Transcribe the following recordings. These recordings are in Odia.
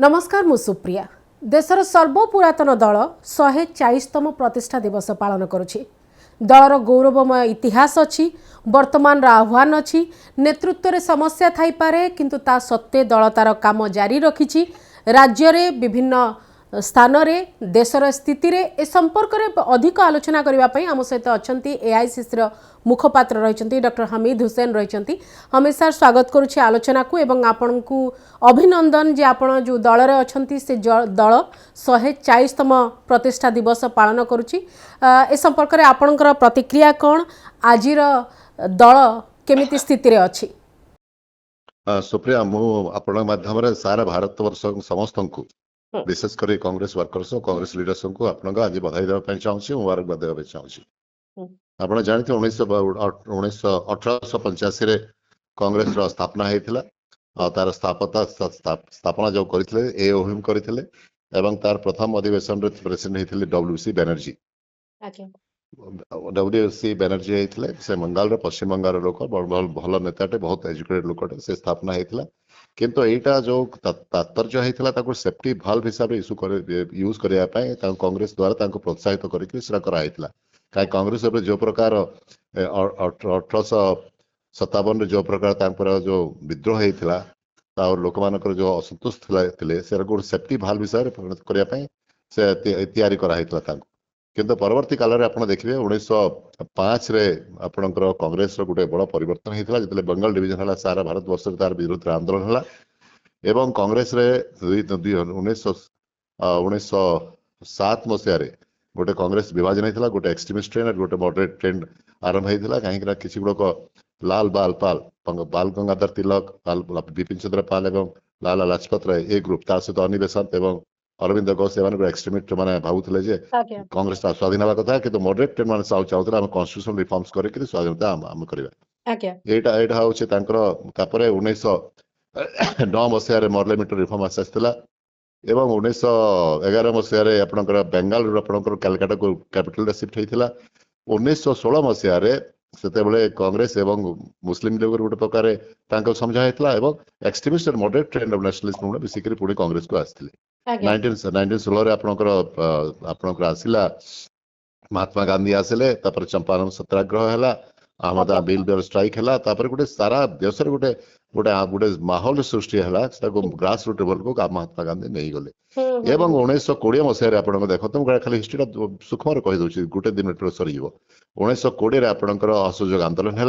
नमस्कार मु सुप्रिया देशर सर्वपुरातन दल 140तम प्रतिष्ठा दिवस पालन करुछि। दलर गौरवमय इतिहास अछि, वर्तमान आह्वान अछि, नेतृत्व रे समस्या थाई पारे किंतु ता सत्ते दल तार काम जारी रखिछि। राज्य रे विभिन्न स्थान रे देशर स्थिति रे ए संपर्क रे अधिक आलोचना करबा पई हम सहित अछंती एआईसीसी रो मुखपात्र रहिचंती डॉक्टर हमीद हुसैन रहिचंती। हमीद सर स्वागत करुछि आलोचना को एवं आपनकु अभिनंदन जे आपण जो दल रे अछंती से दल 140तम प्रतिष्ठा दिवस पालन करुछि। ए संपर्क रे आपनकर प्रतिक्रिया कोन, आजिर दल केमिति स्थिति रे अछि? सुप्रिया मु आपण माध्यम रे सारा भारत वर्ष समस्त को विशेषकर कांग्रेस वर्कर्स और कांग्रेस लीडर्स को आपन आज बधाई देवा चाहूँ, मुबारकबाद देवा चाहूँ। आप जानते 1885 कांग्रेस स्थापना होता तार स्थापना जो करते एओहिम करते तार प्रथम अधिवेशन प्रेसिडेंट होते डब्ल्यूसी बनर्जी। डब्ल्यूसी बनर्जी होते से बंगाल पश्चिम बंगाल लोक भल नेताटे बहुत एजुकेटेड लोकटे से स्थापना होता किंतु एटा जो तात्पर्य होता सेफ्टी भाल्व हिसाब से यूज करने कांग्रेस द्वारा प्रोत्साहित कराइला। कहीं कांग्रेस जो प्रकार 1857 जो प्रकार जो विद्रोह होता और लोक मान जो असंतोष थे सेफ्टी भाल्व विषय करने तैयारी कराइला। किंतु परवर्ती काल में आप देखिए 1905 आपणकर कांग्रेस गोटे बड़ परिवर्तन होता जो बंगाल डिविजन है सारा भारत वर्ष तार विरुद्ध आंदोलन है एवं कांग्रेस 1907 मसीह गोटे कांग्रेस विभाजन होता गोटे एक्सट्रीमिस्ट ट्रेंड और गोटे मॉडरेट ट्रेंड आरंभ होता कहीं किसी गुड़क लाल बाल पाल बाल गंगाधर तिलक विपिन चंद्र पाल एवं लाला लाजपत राय ए ग्रुप तार सहित अनिल बेसांत एवं अरविंद घोष एक्सट्रीमिस्ट मैंने भावुले कांग्रेस स्वाधीन हवा कथा कि मॉडरेट ट्रेंड मैंने चाहते आम कन्स्टिट्यूशन रिफॉर्म्स करके स्वाधीनता आम करवा। यहाँ हूँ 1909 मसीह पार्लियामेंट रिफॉर्म आसाला एवं 1911 मसीह आपंकर बेंगालुरु आपंकर कलकाता को कैपिटल शिफ्ट होता। 1916 मसीह से कांग्रेस एवं मुस्लिम लीग गोटे प्रकार समझा होता एक्सट्रीमिस्ट और मॉडरेट ट्रेंड ऑफ नेशनलिज्म मिसिक पुणी कांग्रेस को आसते 1916 आपंकर आसला महात्मा गांधी आसिले चंपारण सत्याग्रह है अहमदा बिल स्ट्राइक है गोटे सारा देश गोटे गोटे गोटे माहौल सृष्टि है ग्रास रूट लेवल को महात्मा गांधी नहीं गले। एवं 1920 मसीह आप देखते मुझे खाली हिस्ट्री सूक्ष्म कहीदे गोटे दिन सर 1920 आपंकर असहयोग आंदोलन है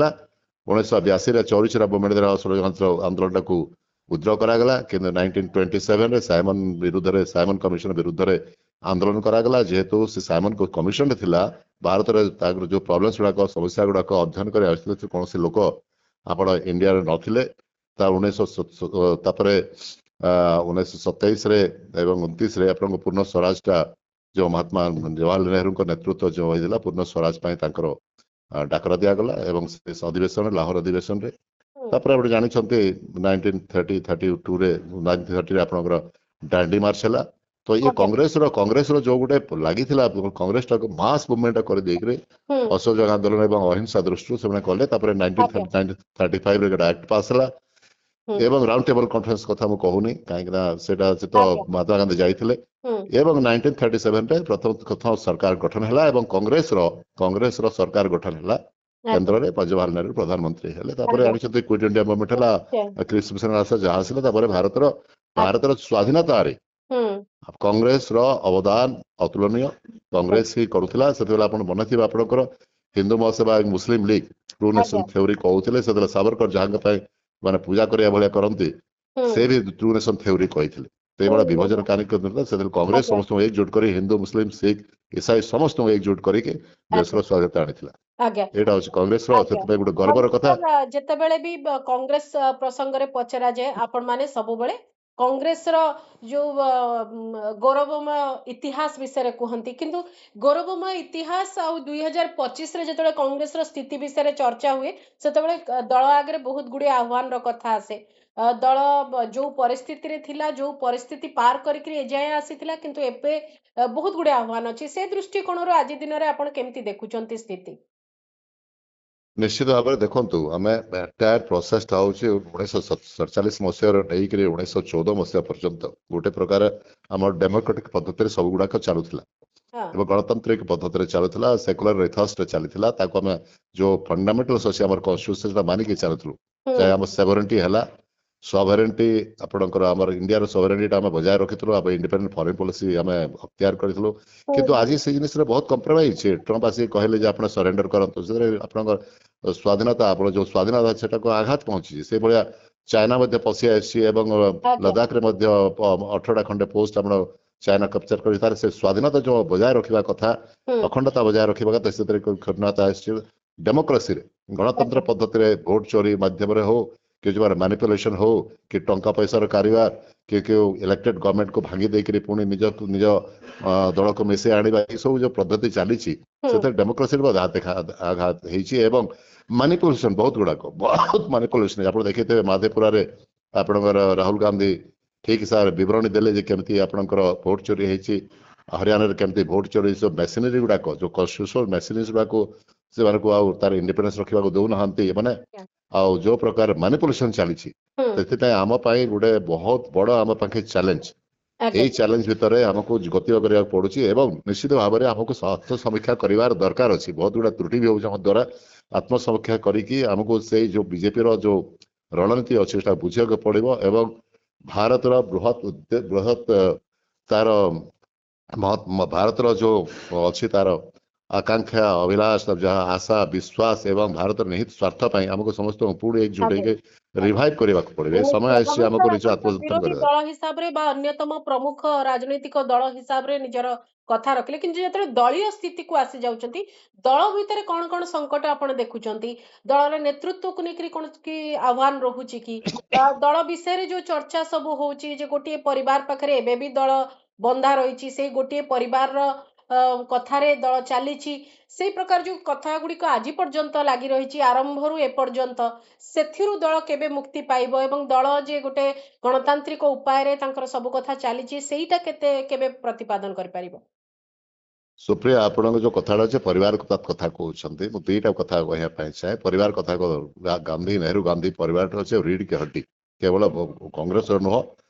1982 चौरीचरा मुवमेंट आंदोलन को उद्र करागला कि 1927 साइमन विरुद्ध साइमन कमिशन विरुद्ध आंदोलन करागला जेहेतु से साइमन कमिशन थिला भारत जो प्रॉब्लम्स गुड़ाक समस्या गुड़ाक अध्ययन कर कौन लोक आप इंडिया नथिले 1927 29 आप पूर्ण स्वराज टा जो महात्मा जवाहरलाल नेहरू नेतृत्व जो होता पूर्ण स्वराज डाकरा दिगला अधिवेशन लाहौर अधिवेशन रे आप जानते 1930 आपंकर डांडी मार्च है तो ये कांग्रेस जो गोटे लगी कांग्रेस मास मुवमेंट कर असहयोग आंदोलन और अहिंसा दृष्टि से कले 1935 गोटे एक्ट पास है एवं राउंड टेबल कॉन्फ्रेंस कथा मुझे कहूनी कहीं तो महात्मा गांधी जाइए एवं 1937 प्रथम सरकार गठन है कांग्रेस सरकार गठन है केन्द्र में जवाहरलाल नेहरू प्रधानमंत्री है जानते क्विट इंडिया मूवमेंट है क्रिस मिशन जहाँ आसा भारतर स्वाधीनता कांग्रेस अवदान अतुलनीय कांग्रेस ही करुला से मन थी आपंकर हिंदू महासभा मुस्लिम लीग ट्रू नेशन थ्योरी कहते से सावरकर जहाँ माने पूजा करिया भलिया करंती से भी ट्रू नेशन थ्योरी कहते तो बड़ा विभाजन कार्यक्रम से कांग्रेस समस्त एकजुट कर हिंदू मुस्लिम सिख ईसाई समस्त एकजुट करके देश स्वाधीनता आनी एटा कांग्रेस गोटे गर्वर कथा। जेतेबेले भी कांग्रेस प्रसंग रे पचरा जाए आपण माने सब बेले कांग्रेस रो जो गौरवमय इतिहास विषय कहती किंतु गौरवमय इतिहास आ 2025 रे जेतेबेले कांग्रेस रो स्थिति विषय चर्चा हुए सेतेबेले दल आगे बहुत गुड़े आह्वान रो कथा आसे दल जो परिस्थिति रे थिला जो परिस्थिति पार करके एजाए आसीथिला किंतु एबे बहुत गुड़े आह्वान अच्छी से दृष्टिकोण आज दिन में आपण केमती देखुचंती स्थिति? ନିଶ୍ଚିତ ଭାବରେ ଦେଖନ୍ତୁ ଆମେ ଏଣ୍ଟାୟାର ପ୍ରୋସେସଟା ହଉଛି 1947 ମସିହାରୁ ନେଇକରି 1914 ମସିହା ପର୍ଯ୍ୟନ୍ତ ଗୋଟେ ପ୍ରକାର ଆମର ଡେମୋକ୍ରାଟିକ ପଦ୍ଧତିରେ ସବୁ ଗୁଡାକ ଚାଲୁଥିଲା ହଁ ଏବଂ ଗଣତାନ୍ତ୍ରିକ ପଦ୍ଧତିରେ ଚାଲୁଥିଲା ସେକୁଲାର ଇଥସରେ ଚାଲିଥିଲା ତାକୁ ଆମେ ଯୋଉ ଫଣ୍ଡାମେଣ୍ଟାଲ୍ସ ଅଛି ଆମର କନଷ୍ଟିଟ୍ୟୁସନଟା ମାନିକି ଚାଲୁଥିଲୁ ହୁଁ ଚାहे ଆମ ସେଭରେଣ୍ଟି ହେଲା ସଭରେଣ୍ଟି ଆପଣଙ୍କର ଆମର ଇଣ୍ଡିଆର ସଭରେଣ୍ଟିଟା ଆମେ ବଜାୟ ରଖିଥିଲୁ ଆମେ ଇଣ୍ଡିପେଣ୍ଡେଣ୍ଟ ଫରେନ୍ ପଲିସି ଆମେ ଅକ୍ତିଆର କରିଥିଲୁ ହୁଁ କିନ୍ତୁ ହୁଁ ଆଜି ସେ ଜିନିଷରେ ବହୁତ କମ୍ପ୍ରମାଇଜ ହେଇଛି ଟ୍ରମ୍ପ ଆସିକି କହିଲେ ଯେ ଆପଣ ସରେଣ୍ଡର କରନ୍ତୁ ସେଥିରେ ଆପଣଙ୍କର ସ୍ୱାଧୀନତା ଆପଣ ଯୋଉ ସ୍ୱାଧୀନତା ସେଟାକୁ ଆଘାତ ପହଞ୍ଚିଛି ସେଇଭଳିଆ ଚାଇନା ମଧ୍ୟ ପଶି ଆସିଛି ଏବଂ ଆଜ୍ଞା ଲଦାଖରେ ମଧ୍ୟ 18ଟା ଖଣ୍ଡେ ପୋଷ୍ଟ ଆମର ଚାଇନା କବଜା କରି ତାର ସେ ସ୍ୱାଧୀନତା ଯୋଉ ବଜାୟ ରଖିବା କଥା ହୁଁ ଅଖଣ୍ଡତା ବଜାୟ ରଖିବା କଥା ସେଥିରେ କ୍ଷୁଣ୍ଣତା ଆସିଛି ଡେମୋକ୍ରେସିରେ ଗଣତନ୍ତ୍ର ଆଜ୍ଞା ପଦ୍ଧତିରେ ଭୋଟ ଚୋରି ମାଧ୍ୟମରେ ହଉ କି ଯୋଉ ମାନିପୁଲେସନ ହଉ କି ଟଙ୍କା ପଇସାର କାରବାର କି କେଉଁ ଇଲେକ୍ଟେଡ ଗଭର୍ଣ୍ଣମେଣ୍ଟକୁ ଭାଙ୍ଗି ଦେଇକରି ପୁଣି ନିଜ ଦଳକୁ ମିଶେଇ ଆଣିବା ଏସବୁ ଯୋଉ ପଦ୍ଧତି ଚାଲିଛି ହୁଁ ସେଥିରେ ଡେମୋକ୍ରେସିର ମଧ୍ୟ ଆଘାତ ହେଇଛି ଏବଂ ମାନିପୁଲେସନ ବହୁତ ମାନିପୁଲେସନ ଆପଣ ଦେଖିଥିବେ ମାଧେପୁରାରେ ଆପଣଙ୍କର ରାହୁଲ ଗାନ୍ଧୀ ଠିକ ସାର୍ ବିବରଣୀ ଦେଲେ ଯେ କେମିତି ଆପଣଙ୍କର ଭୋଟ ଚୋରି ହେଇଛି ହରିୟାଣାରେ କେମିତି ଭୋଟ ଚୋରି ସବୁ ମେସିନେରୀ ଗୁଡାକ ଯୋଉ କନଷ୍ଟିଟ୍ୟୁସନାଲ ମେସିନେରୀ ଗୁଡାକୁ ସେମାନଙ୍କୁ ଆଉ ତାର ଇଣ୍ଡିପେଣ୍ଡେନ୍ସ ରଖିବାକୁ ଦଉନାହାନ୍ତି ମାନେ ଆଜ୍ଞା ଆଉ ଯୋଉ ପ୍ରକାର ମାନିପୁଲେସନ ଚାଲିଛି ହୁଁ ସେଥିପାଇଁ ଆମ ପାଇଁ ଗୋଟେ ବହୁତ ବଡ ଆମ ପାଖେ ଚ୍ୟାଲେଞ୍ଜ ଆଜ୍ଞା ଏଇ ଚ୍ୟାଲେଞ୍ଜ ଭିତରେ ଆମକୁ ଗତି କରିବାକୁ ପଡୁଛି ଏବଂ ନିଶ୍ଚିତ ଭାବରେ ଆମକୁ ଆତ୍ମ ସମୀକ୍ଷା କରିବାର ଦରକାର ଅଛି ବହୁତ ଗୁଡା ତ୍ରୁଟି ବି ହଉଛି ଆମ ଦ୍ୱାରା ଆତ୍ମ ସମୀକ୍ଷା କରିକି ଆମକୁ ସେଇ ଯୋଉ ବିଜେପିର ଯୋଉ ରଣନୀତି ଅଛି ସେଟା ବୁଝିବାକୁ ପଡିବ ଏବଂ ଭାରତର ବୃହତ ତାର ଭାରତର ଯୋଉ ଅଛି ତାର ଆକାଂକ୍ଷା ଅଭିଳାଷ ଯାହା ଆଶା ବିଶ୍ୱାସ ଏବଂ ଭାରତର ନିହିତ ସ୍ୱାର୍ଥ ପାଇଁ ଆମକୁ ସମସ୍ତଙ୍କୁ ପୁଣି ଏକଜୁଟ ଆଜ୍ଞା ହେଇକି ରିଭାଇଭ କରିବାକୁ ପଡିବ ଏ ସମୟ ନିଶ୍ଚୟ ଆସିଛି ଭାବରେ ଆମକୁ ନିଜ ଆପଣ ତ ଆତ୍ମଚିନ୍ତନ ବିରୋଧୀ କରିବା ଦଳ ହିସାବରେ ବା ଅନ୍ୟତମ ପ୍ରମୁଖ ରାଜନୈତିକ ଦଳ ହିସାବରେ ନିଜର କଥା ରଖିଲେ କିନ୍ତୁ ଯେତେବେଳେ ଦଳୀୟ ସ୍ଥିତିକୁ ଆସି ଯାଉଛନ୍ତି ଦଳ ଭିତରେ କଣ କଣ ସଙ୍କଟ ଆପଣ ଦେଖୁଛନ୍ତି ଦଳର ନେତୃତ୍ୱକୁ ନେଇକରି କୌଣସି କି ଆହ୍ୱାନ ରହୁଛି କି ଦଳ ବିଷୟରେ ଯୋଉ ଚର୍ଚ୍ଚା ସବୁ ହଉଛି ଯେ ଗୋଟିଏ ପରିବାର ପାଖରେ ଏବେ ବି ଦଳ ବନ୍ଧା ରହିଛି ସେଇ ଗୋଟିଏ ପରିବାରର କଥାରେ ଦଳ ଚାଲିଛି ସେଇ ପ୍ରକାର ଯୋଉ କଥା ଗୁଡିକ ଆଜି ପର୍ଯ୍ୟନ୍ତ ଲାଗି ରହିଛି ଆରମ୍ଭରୁ ଏପର୍ଯ୍ୟନ୍ତ ସେଥିରୁ ଦଳ କେବେ ମୁକ୍ତି ପାଇବ ଏବଂ ଦଳ ଯେ ଗୋଟେ ଗଣତାନ୍ତ୍ରିକ ଉପାୟରେ ତାଙ୍କର ସବୁ କଥା ଚାଲିଛି ସେଇଟା କେବେ ପ୍ରତିପାଦନ କରିପାରିବ ସୁପ୍ରିୟା ଆପଣଙ୍କ ଯୋଉ କଥାଟା ଅଛି ପରିବାର କଥା କହୁଛନ୍ତି ମୁଁ ଦିଟା କଥା କହିବା ପାଇଁ ଚାହେଁ ପରିବାର କଥା ଗାନ୍ଧୀ ନେହେରୁ ଗାନ୍ଧୀ ପରିବାରଟା ଅଛି ରିଡ୍ କି ହଡ୍ଡି କେବଳ କଂଗ୍ରେସର ନୁହଁ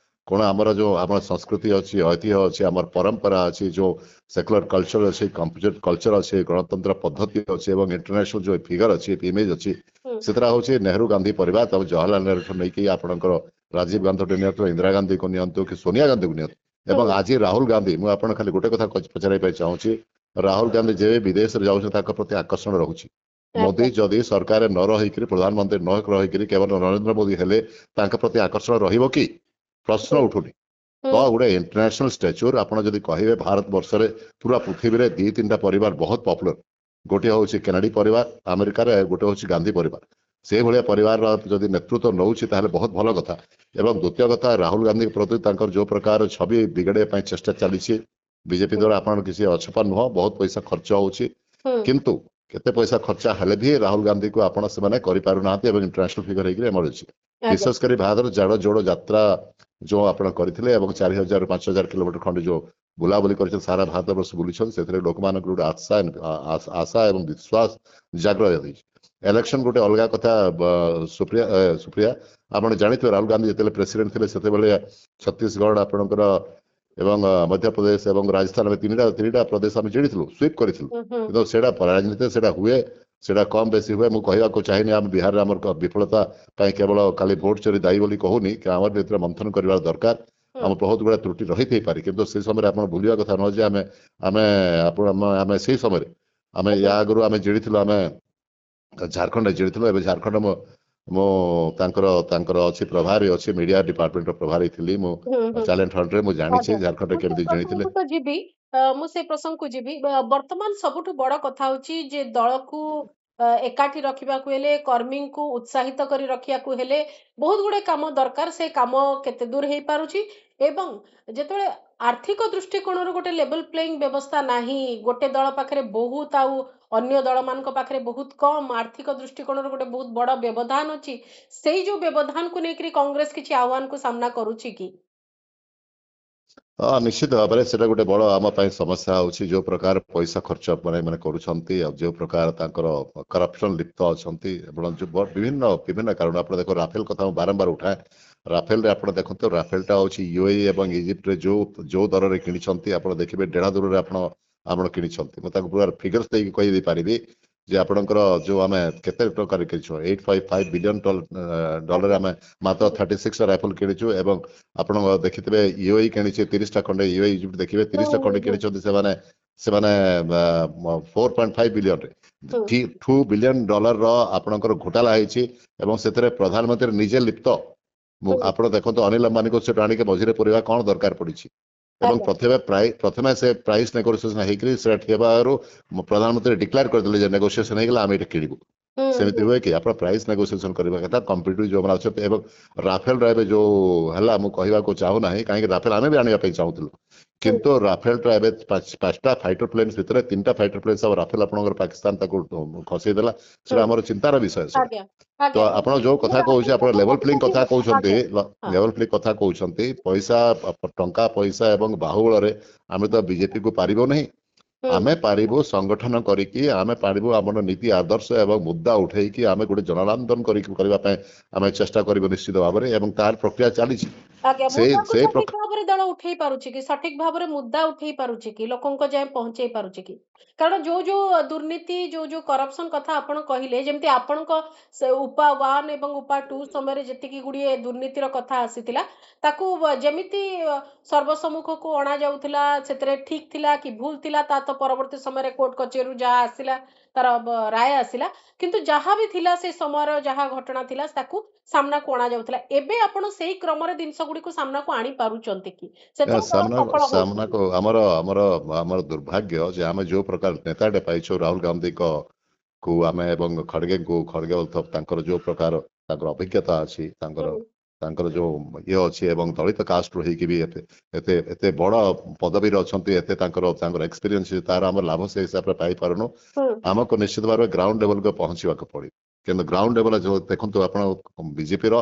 କଣ ଆମର ଯୋଉ ଆମର ସଂସ୍କୃତି ଅଛି ଐତିହ୍ୟ ଅଛି ଆମର ପରମ୍ପରା ଅଛି ଯୋଉ ସେକୁଲାର କଲଚର ଅଛି କମ୍ପ୍ୟୁଟର କଲଚର ଅଛି ଗଣତନ୍ତ୍ର ପଦ୍ଧତି ଅଛି ଏବଂ ଇଣ୍ଟରନ୍ୟାସନାଲ ଯୋଉ ଫିଗର ଅଛି ଇମେଜ ଅଛି ହୁଁ ସେଥିଟା ହଉଛି ନେହେରୁ ଗାନ୍ଧୀ ପରିବାର ତାପରେ ଜବାହରଲାଲ ନେହେରୁଠୁ ନେଇକି ଆପଣଙ୍କର ରାଜୀବ ଗାନ୍ଧୀଠୁ ନିଅନ୍ତୁ ଇନ୍ଦିରା ଗାନ୍ଧୀକୁ ନିଅନ୍ତୁ କି ସୋନିଆ ଗାନ୍ଧୀକୁ ନିଅନ୍ତୁ ଏବଂ ହୁଁ ଆଜି ରାହୁଲ ଗାନ୍ଧୀ ମୁଁ ଆପଣ ଖାଲି ଗୋଟେ କଥା ପଚାରିବା ପାଇଁ ଚାହୁଁଛି ରାହୁଲ ଗାନ୍ଧୀ ଯେବେ ବିଦେଶରେ ଯାଉଛନ୍ତି ତାଙ୍କ ପ୍ରତି ଆକର୍ଷଣ ରହୁଛି ମୋଦି ଆଜ୍ଞା ଯଦି ସରକାର ନ ରହିକରି ପ୍ରଧାନମନ୍ତ୍ରୀ ନ ରହିକରି କେବଳ ନରେନ୍ଦ୍ର ମୋଦି ହେଲେ ତାଙ୍କ ପ୍ରତି ଆକର୍ଷଣ ରହିବ କି ପ୍ରଶ୍ନ ହୁଁ ଉଠୁନି ତ ହୁଁ ଗୋଟେ ଇଣ୍ଟରନ୍ୟାସନାଲ ଷ୍ଟାଚ୍ୟୁର ଆପଣ ଯଦି କହିବେ ଭାରତ ବର୍ଷରେ ପୁରା ପୃଥିବୀରେ ଦି ତିନିଟା ପରିବାର ବହୁତ ପପୁଲାର ଗୋଟିଏ ହଉଛି କେନେଡି ପରିବାର ଆମେରିକାରେ ଗୋଟେ ହଉଛି ଗାନ୍ଧୀ ପରିବାର ସେଇଭଳିଆ ପରିବାରର ଯଦି ନେତୃତ୍ୱ ନେଉଛି ତାହେଲେ ବହୁତ ଭଲ କଥା ଏବଂ ଦ୍ୱିତୀୟ କଥା ରାହୁଲ ଗାନ୍ଧୀଙ୍କ ପ୍ରତି ତାଙ୍କର ଯୋଉ ପ୍ରକାର ଛବି ବିଗଡେଇବା ପାଇଁ ଚେଷ୍ଟା ଚାଲିଛି ବିଜେପି ହୁଁ ଦ୍ୱାରା ଆପଣଙ୍କର କିଛି ଅଛପା ନୁହଁ ବହୁତ ପଇସା ଖର୍ଚ୍ଚ ହଉଛି ହୁଁ କିନ୍ତୁ କେତେ ପଇସା ଖର୍ଚ୍ଚ ହେଲେ ବି ରାହୁଲ ଗାନ୍ଧୀକୁ ଆପଣ ସେମାନେ କରିପାରୁନାହାନ୍ତି ଏବଂ ଇଣ୍ଟରନ୍ୟାସନାଲ ଫିଗର ହେଇକି ଏମର୍ଜି ଆଜ୍ଞା ବିଶେଷ କରି ଭାରତର ଜାଡ ଜୋଡ ଯାତ୍ରା ଯୋଉ ଆପଣ କରିଥିଲେ ଏବଂ 4000 5000 କିଲୋମିଟର ଖଣ୍ଡେ ଯୋଉ ବୁଲାବୁଲି କରିଛନ୍ତି ସାରା ଭାରତ ବର୍ଷ ବୁଲିଛନ୍ତି ସେଥିରେ ଲୋକମାନଙ୍କର ଗୋଟେ ଆଶା ଏବଂ ବିଶ୍ୱାସ ଜାଗ୍ରତ ହେଇଛି ଇଲେକ୍ସନ ଗୋଟେ ଅଲଗା କଥା ସୁପ୍ରିୟା ଆପଣ ଜାଣିଥିବେ ରାହୁଲ ଗାନ୍ଧୀ ଯେତେବେଳେ ପ୍ରେସିଡେଣ୍ଟ ଥିଲେ ସେତେବେଳେ ଛତିଶଗଡ ଆପଣଙ୍କର ଏବଂ ମଧ୍ୟପ୍ରଦେଶ ଏବଂ ରାଜସ୍ଥାନ ତିନିଟା ପ୍ରଦେଶ ଆମେ ଜିଣିଥିଲୁ ସୁଇପ୍ କରିଥିଲୁ ହୁଁ ହୁଁ କିନ୍ତୁ ସେଇଟା ରାଜନୀତିରେ ସେଇଟା ହୁଏ ସେଇଟା କମ ବେଶୀ ହୁଏ ମୁଁ କହିବାକୁ ଚାହିଁନି ଆମେ ବିହାରରେ ଆମର ବିଫଳତା ପାଇଁ କେବଳ ଖାଲି ଭୋଟ ଚୋରି ଦାୟୀ ବୋଲି କହୁନି କି ଆମର ଭିତରେ ମନ୍ଥନ କରିବାର ଦରକାର ହୁଁ ଆମ ବହୁତ ଗୁଡା ତ୍ରୁଟି ରହିଥାଇପାରେ କିନ୍ତୁ ସେଇ ସମୟରେ ଆପଣ ଭୁଲିବା କଥା ନୁହଁ ଯେ ଆମେ ଆମେ ସେଇ ସମୟରେ ଆମେ ଆଜ୍ଞା ୟା ଆଗରୁ ଆମେ ଜିଣିଥିଲୁ ଆମେ ଝାଡଖଣ୍ଡରେ ଜିଣିଥିଲୁ ଏବେ ଝାଡଖଣ୍ଡ ମୁଁ ତାଙ୍କର ଅଛି ପ୍ରଭାରୀ ଅଛି ମିଡିଆ ଡିପାର୍ଟମେଣ୍ଟର ପ୍ରଭାରୀ ଥିଲି ମୁଁ ହୁଁ ହୁଁ ଟ୍ୟାଲେଣ୍ଟ ହଣ୍ଟରେ ମୁଁ ଜାଣିଛି ଆଜ୍ଞା ଝାଡଖଣ୍ଡରେ ମୁଁ ସେ କେମିତି ଜିଣିଥିଲେ ପ୍ରସଙ୍ଗକୁ ତ ଯିବି ମୁଁ ସେ ପ୍ରସଙ୍ଗକୁ ଯିବି ବର୍ତ୍ତମାନ ସବୁଠୁ ବଡ କଥା ହଉଛି ଯେ ଦଳକୁ ଏକାଠି ରଖିବାକୁ ହେଲେ କର୍ମୀଙ୍କୁ ଉତ୍ସାହିତ କରି ରଖିବାକୁ ହେଲେ ବହୁତ ଗୁଡେ କାମ ଦରକାର ସେ କାମ କେତେ ଦୂର ହେଇପାରୁଛି ଏବଂ ଯେତେବେଳେ ଆର୍ଥିକ ଦୃଷ୍ଟିକୋଣରୁ ଗୋଟେ ଲେଭେଲ ପ୍ଲେଇଂ ବ୍ୟବସ୍ଥା ନାହିଁ ଗୋଟେ ଦଳ ପାଖରେ ବହୁତ ଆଉ ଅନ୍ୟ ଦଳମାନଙ୍କ ପାଖରେ ବହୁତ କମ ଆର୍ଥିକ ଦୃଷ୍ଟିକୋଣରୁ ଗୋଟେ ବହୁତ ବଡ ବ୍ୟବଧାନ ଅଛି ସେଇ ଯୋଉ ବ୍ୟବଧାନକୁ ନେଇକରି କଂଗ୍ରେସ କିଛି ଆହ୍ୱାନକୁ ସାମ୍ନା କରୁଛି କି ନିଶ୍ଚିତ ଭାବରେ ସେଟା ଗୋଟେ ବଡ ଆମ ପାଇଁ ସମସ୍ୟା ହଉଛି ଯୋଉ ପ୍ରକାର ପଇସା ଖର୍ଚ୍ଚ ମାନେ କରୁଛନ୍ତି ଆଉ ଯୋଉ ପ୍ରକାର ତାଙ୍କର କରପସନ ଲିପ୍ତ ଅଛନ୍ତି ଏବଂ ବିଭିନ୍ନ ବିଭିନ୍ନ କାରଣ ଆପଣ ଦେଖ ରାଫେଲ କଥା ମୁଁ ବାରମ୍ବାର ଉଠାଏ ରାଫେଲରେ ଆପଣ ଦେଖନ୍ତୁ ରାଫେଲଟା ହଉଛି ୟୁଏଇ ଏବଂ ଇଜିପ୍ଟରେ ଯୋଉ ଦରରେ କିଣିଛନ୍ତି ଆପଣ ଦେଖିବେ ଦେଢ ଦୂରରେ ଆପଣ କିଣିଛନ୍ତି ମୁଁ ତାକୁ ପୁରା ଫିଗର୍ସ ଦେଇକି କହିଦେଇ ପାରିବି ଯେ ଆପଣଙ୍କର ଯୋଉ ଆମେ କେତେ ଟଙ୍କାରେ କିଣିଛୁ 855 ବିଲିୟନ ଡଲର ଆଜ୍ଞା। ଆମେ ମାତ୍ର 36 ରାଇଫଲ କିଣିଛୁ ଏବଂ ଆପଣ ଦେଖିଥିବେ ୟୁଏଇ କିଣିଛି 30ଟା ଖଣ୍ଡେ ୟୁଏଇ ଇଜିପ୍ଟ ଦେଖିବେ 30ଟା ଖଣ୍ଡେ ହୁଁ କିଣିଛନ୍ତି ସେମାନେ ସେମାନେ 4.5 ବିଲିୟନରେ ହୁଁ 2 ବିଲିୟନ ଡଲରର ଆପଣଙ୍କର ଘୋଟାଲା ହେଇଛି ଏବଂ ସେଥିରେ ପ୍ରଧାନମନ୍ତ୍ରୀ ନିଜେ ଲିପ୍ତ ହୁଁ ଆପଣ ଦେଖନ୍ତୁ ଅନିଲ ଅମ୍ବାନୀକୁ ସେଠୁ ଆଣିକି ମଝିରେ ପୁରେଇବା କଣ ଦରକାର ପଡିଛି ଏବଂ ଆଜ୍ଞା ପ୍ରଥମେ ସେ ପ୍ରାଇସ୍ ନେଗୋସିଏସନ ହେଇକରି ସେଟା ଥିବାରୁ ପ୍ରଧାନମନ୍ତ୍ରୀ ଡିକ୍ଲେୟାର କରିଦେଲେ ଯେ ନେଗୋସିଏସନ ହେଇଗଲା ଆମେ ଏଇଟା କିଣିବୁ ହୁଁ ସେମିତି ହୁଁ ହୁଏ କି ଆପଣ ପ୍ରାଇସ୍ ନେଗୋସିଏସନ କରିବା କଥା କମ୍ପିଟିଭ ଯୋଉମାନେ ଅଛନ୍ତି ଏବଂ ରାଫେଲର ଏବେ ଯୋଉ ହେଲା ମୁଁ କହିବାକୁ ଚାହୁଁନାହିଁ କାହିଁକି ରାଫେଲ ଆମେ ବି ଆଣିବା ପାଇଁ ଚାହୁଁଥିଲୁ ହୁଁ କିନ୍ତୁ ରାଫେଲଟା ଏବେ 5ଟା ଫାଇଟର ପ୍ଲେନ୍ସ ଭିତରେ 3ଟା ଫାଇଟର ପ୍ଲେନ୍ସ ଆଉ ରାଫେଲ ଆପଣଙ୍କର ପାକିସ୍ତାନ ତାକୁ ଖସେଇ ଦେଲା ସେଟା ହୁଁ ଆମର ଚିନ୍ତାର ବିଷୟ ସେଟା ଆଜ୍ଞା ତ ଆଜ୍ଞା ଆପଣ ଯୋଉ କଥା କହୁଛି ଆପଣ ଲେଭେଲ ପ୍ଲେଇଂ କଥା କହୁଛନ୍ତି ଆଜ୍ଞା ହଁ ଲେଭେଲ ପ୍ଲେଇଂ କଥା କହୁଛନ୍ତି ପଇସା ଟଙ୍କା ପଇସା ଏବଂ ବାହୁବଳରେ ଆମେ ତ ବିଜେପିକୁ ପାରିବ ନାହିଁ ହୁଁ ଆମେ ପାରିବୁ ସଂଗଠନ କରିକି ଆମେ ପାରିବୁ ଆମର ନୀତି ଆଦର୍ଶ ଏବଂ ମୁଦ୍ଦା ଉଠେଇକି ଆମେ ଗୋଟେ ଜନାନ୍ଦୋଳନ କରିବା ପାଇଁ ଆମେ ଚେଷ୍ଟା କରିବୁ ନିଶ୍ଚିତ ଭାବରେ ଏବଂ ତାର ପ୍ରକ୍ରିୟା ଚାଲିଛି ଆଜ୍ଞା ସେଇ ମୁଦ୍ଦାକୁ ସେଇ ସଠିକ ଭାବରେ ଦଳ ଉଠେଇ ପାରୁଛି କି ସଠିକ ଭାବରେ ମୁଦ୍ଦା ଉଠେଇ ପାରୁଛି କି ଲୋକଙ୍କ ଯାଏଁ ପହଞ୍ଚେଇ ପାରୁଛି କି କାରଣ ଯୋଉ ଦୁର୍ନୀତି ଯୋଉ କରପସନ କଥା ଆପଣ କହିଲେ ଯେମିତି ଆପଣଙ୍କ ସେ ଉପା 1 ଏବଂ ଉପା 2 ସମୟରେ ଯେତିକି ଗୁଡିଏ ଦୁର୍ନୀତିର କଥା ଆସିଥିଲା ତାକୁ ଯେମିତି ସର୍ବସମ୍ମୁଖକୁ ଅଣା ଯାଉଥିଲା ସେଥିରେ ଠିକ ଥିଲା କି ଭୁଲ ଥିଲା ତା ତ ପରବର୍ତ୍ତୀ ସମୟରେ କୋର୍ଟ କଚେରୀରୁ ଯାହା ଆସିଲା ତାର ରାୟ ଆସିଲା କିନ୍ତୁ ଯାହା ବି ଥିଲା ସେ ସମୟର ଯାହା ଘଟଣା ଥିଲା ତାକୁ ସାମ୍ନାକୁ ଅଣା ଯାଉଥିଲା ଏବେ ଆପଣ ସେଇ କ୍ରମରେ ଜିନିଷ ଗୁଡିକୁ ସାମ୍ନାକୁ ଆଣି ପାରୁଛନ୍ତି କି ସେଥିରେ ଦଳ ସଫଳ ହଉଛି କି ସାମ୍ନାକୁ ଆମର ଦୁର୍ଭାଗ୍ୟ ଯେ ଆମେ ଯୋଉ ପ୍ରକାର ନେତାଟେ ପାଇଛୁ ରାହୁଲ ଗାନ୍ଧୀଙ୍କ କୁ ଆମେ ଏବଂ ଖଡଗେ ତାଙ୍କର ଯୋଉ ପ୍ରକାର ତାଙ୍କର ଅଭିଜ୍ଞତା ଅଛି ତାଙ୍କର ହୁଁ ତାଙ୍କର ଯୋଉ ଇଏ ଅଛି ଏବଂ ଦଳିତ କାଷ୍ଟରୁ ହେଇକି ବି ଏତେ ବଡ ପଦବୀରେ ଅଛନ୍ତି ଏତେ ତାଙ୍କର ଏକ୍ସପିରିଏନ୍ସ ତାର ଆମର ଲାଭ ସେ ହିସାବରେ ପାଇପାରୁନୁ ହୁଁ ଆମକୁ ନିଶ୍ଚିତ ଭାବରେ ଗ୍ରାଉଣ୍ଡ ଲେଭଲକୁ ପହଞ୍ଚିବାକୁ ପଡିବ କିନ୍ତୁ ଗ୍ରାଉଣ୍ଡ ଲେଭଲ ଯୋଉ ଦେଖନ୍ତୁ ଆପଣ ବିଜେପିର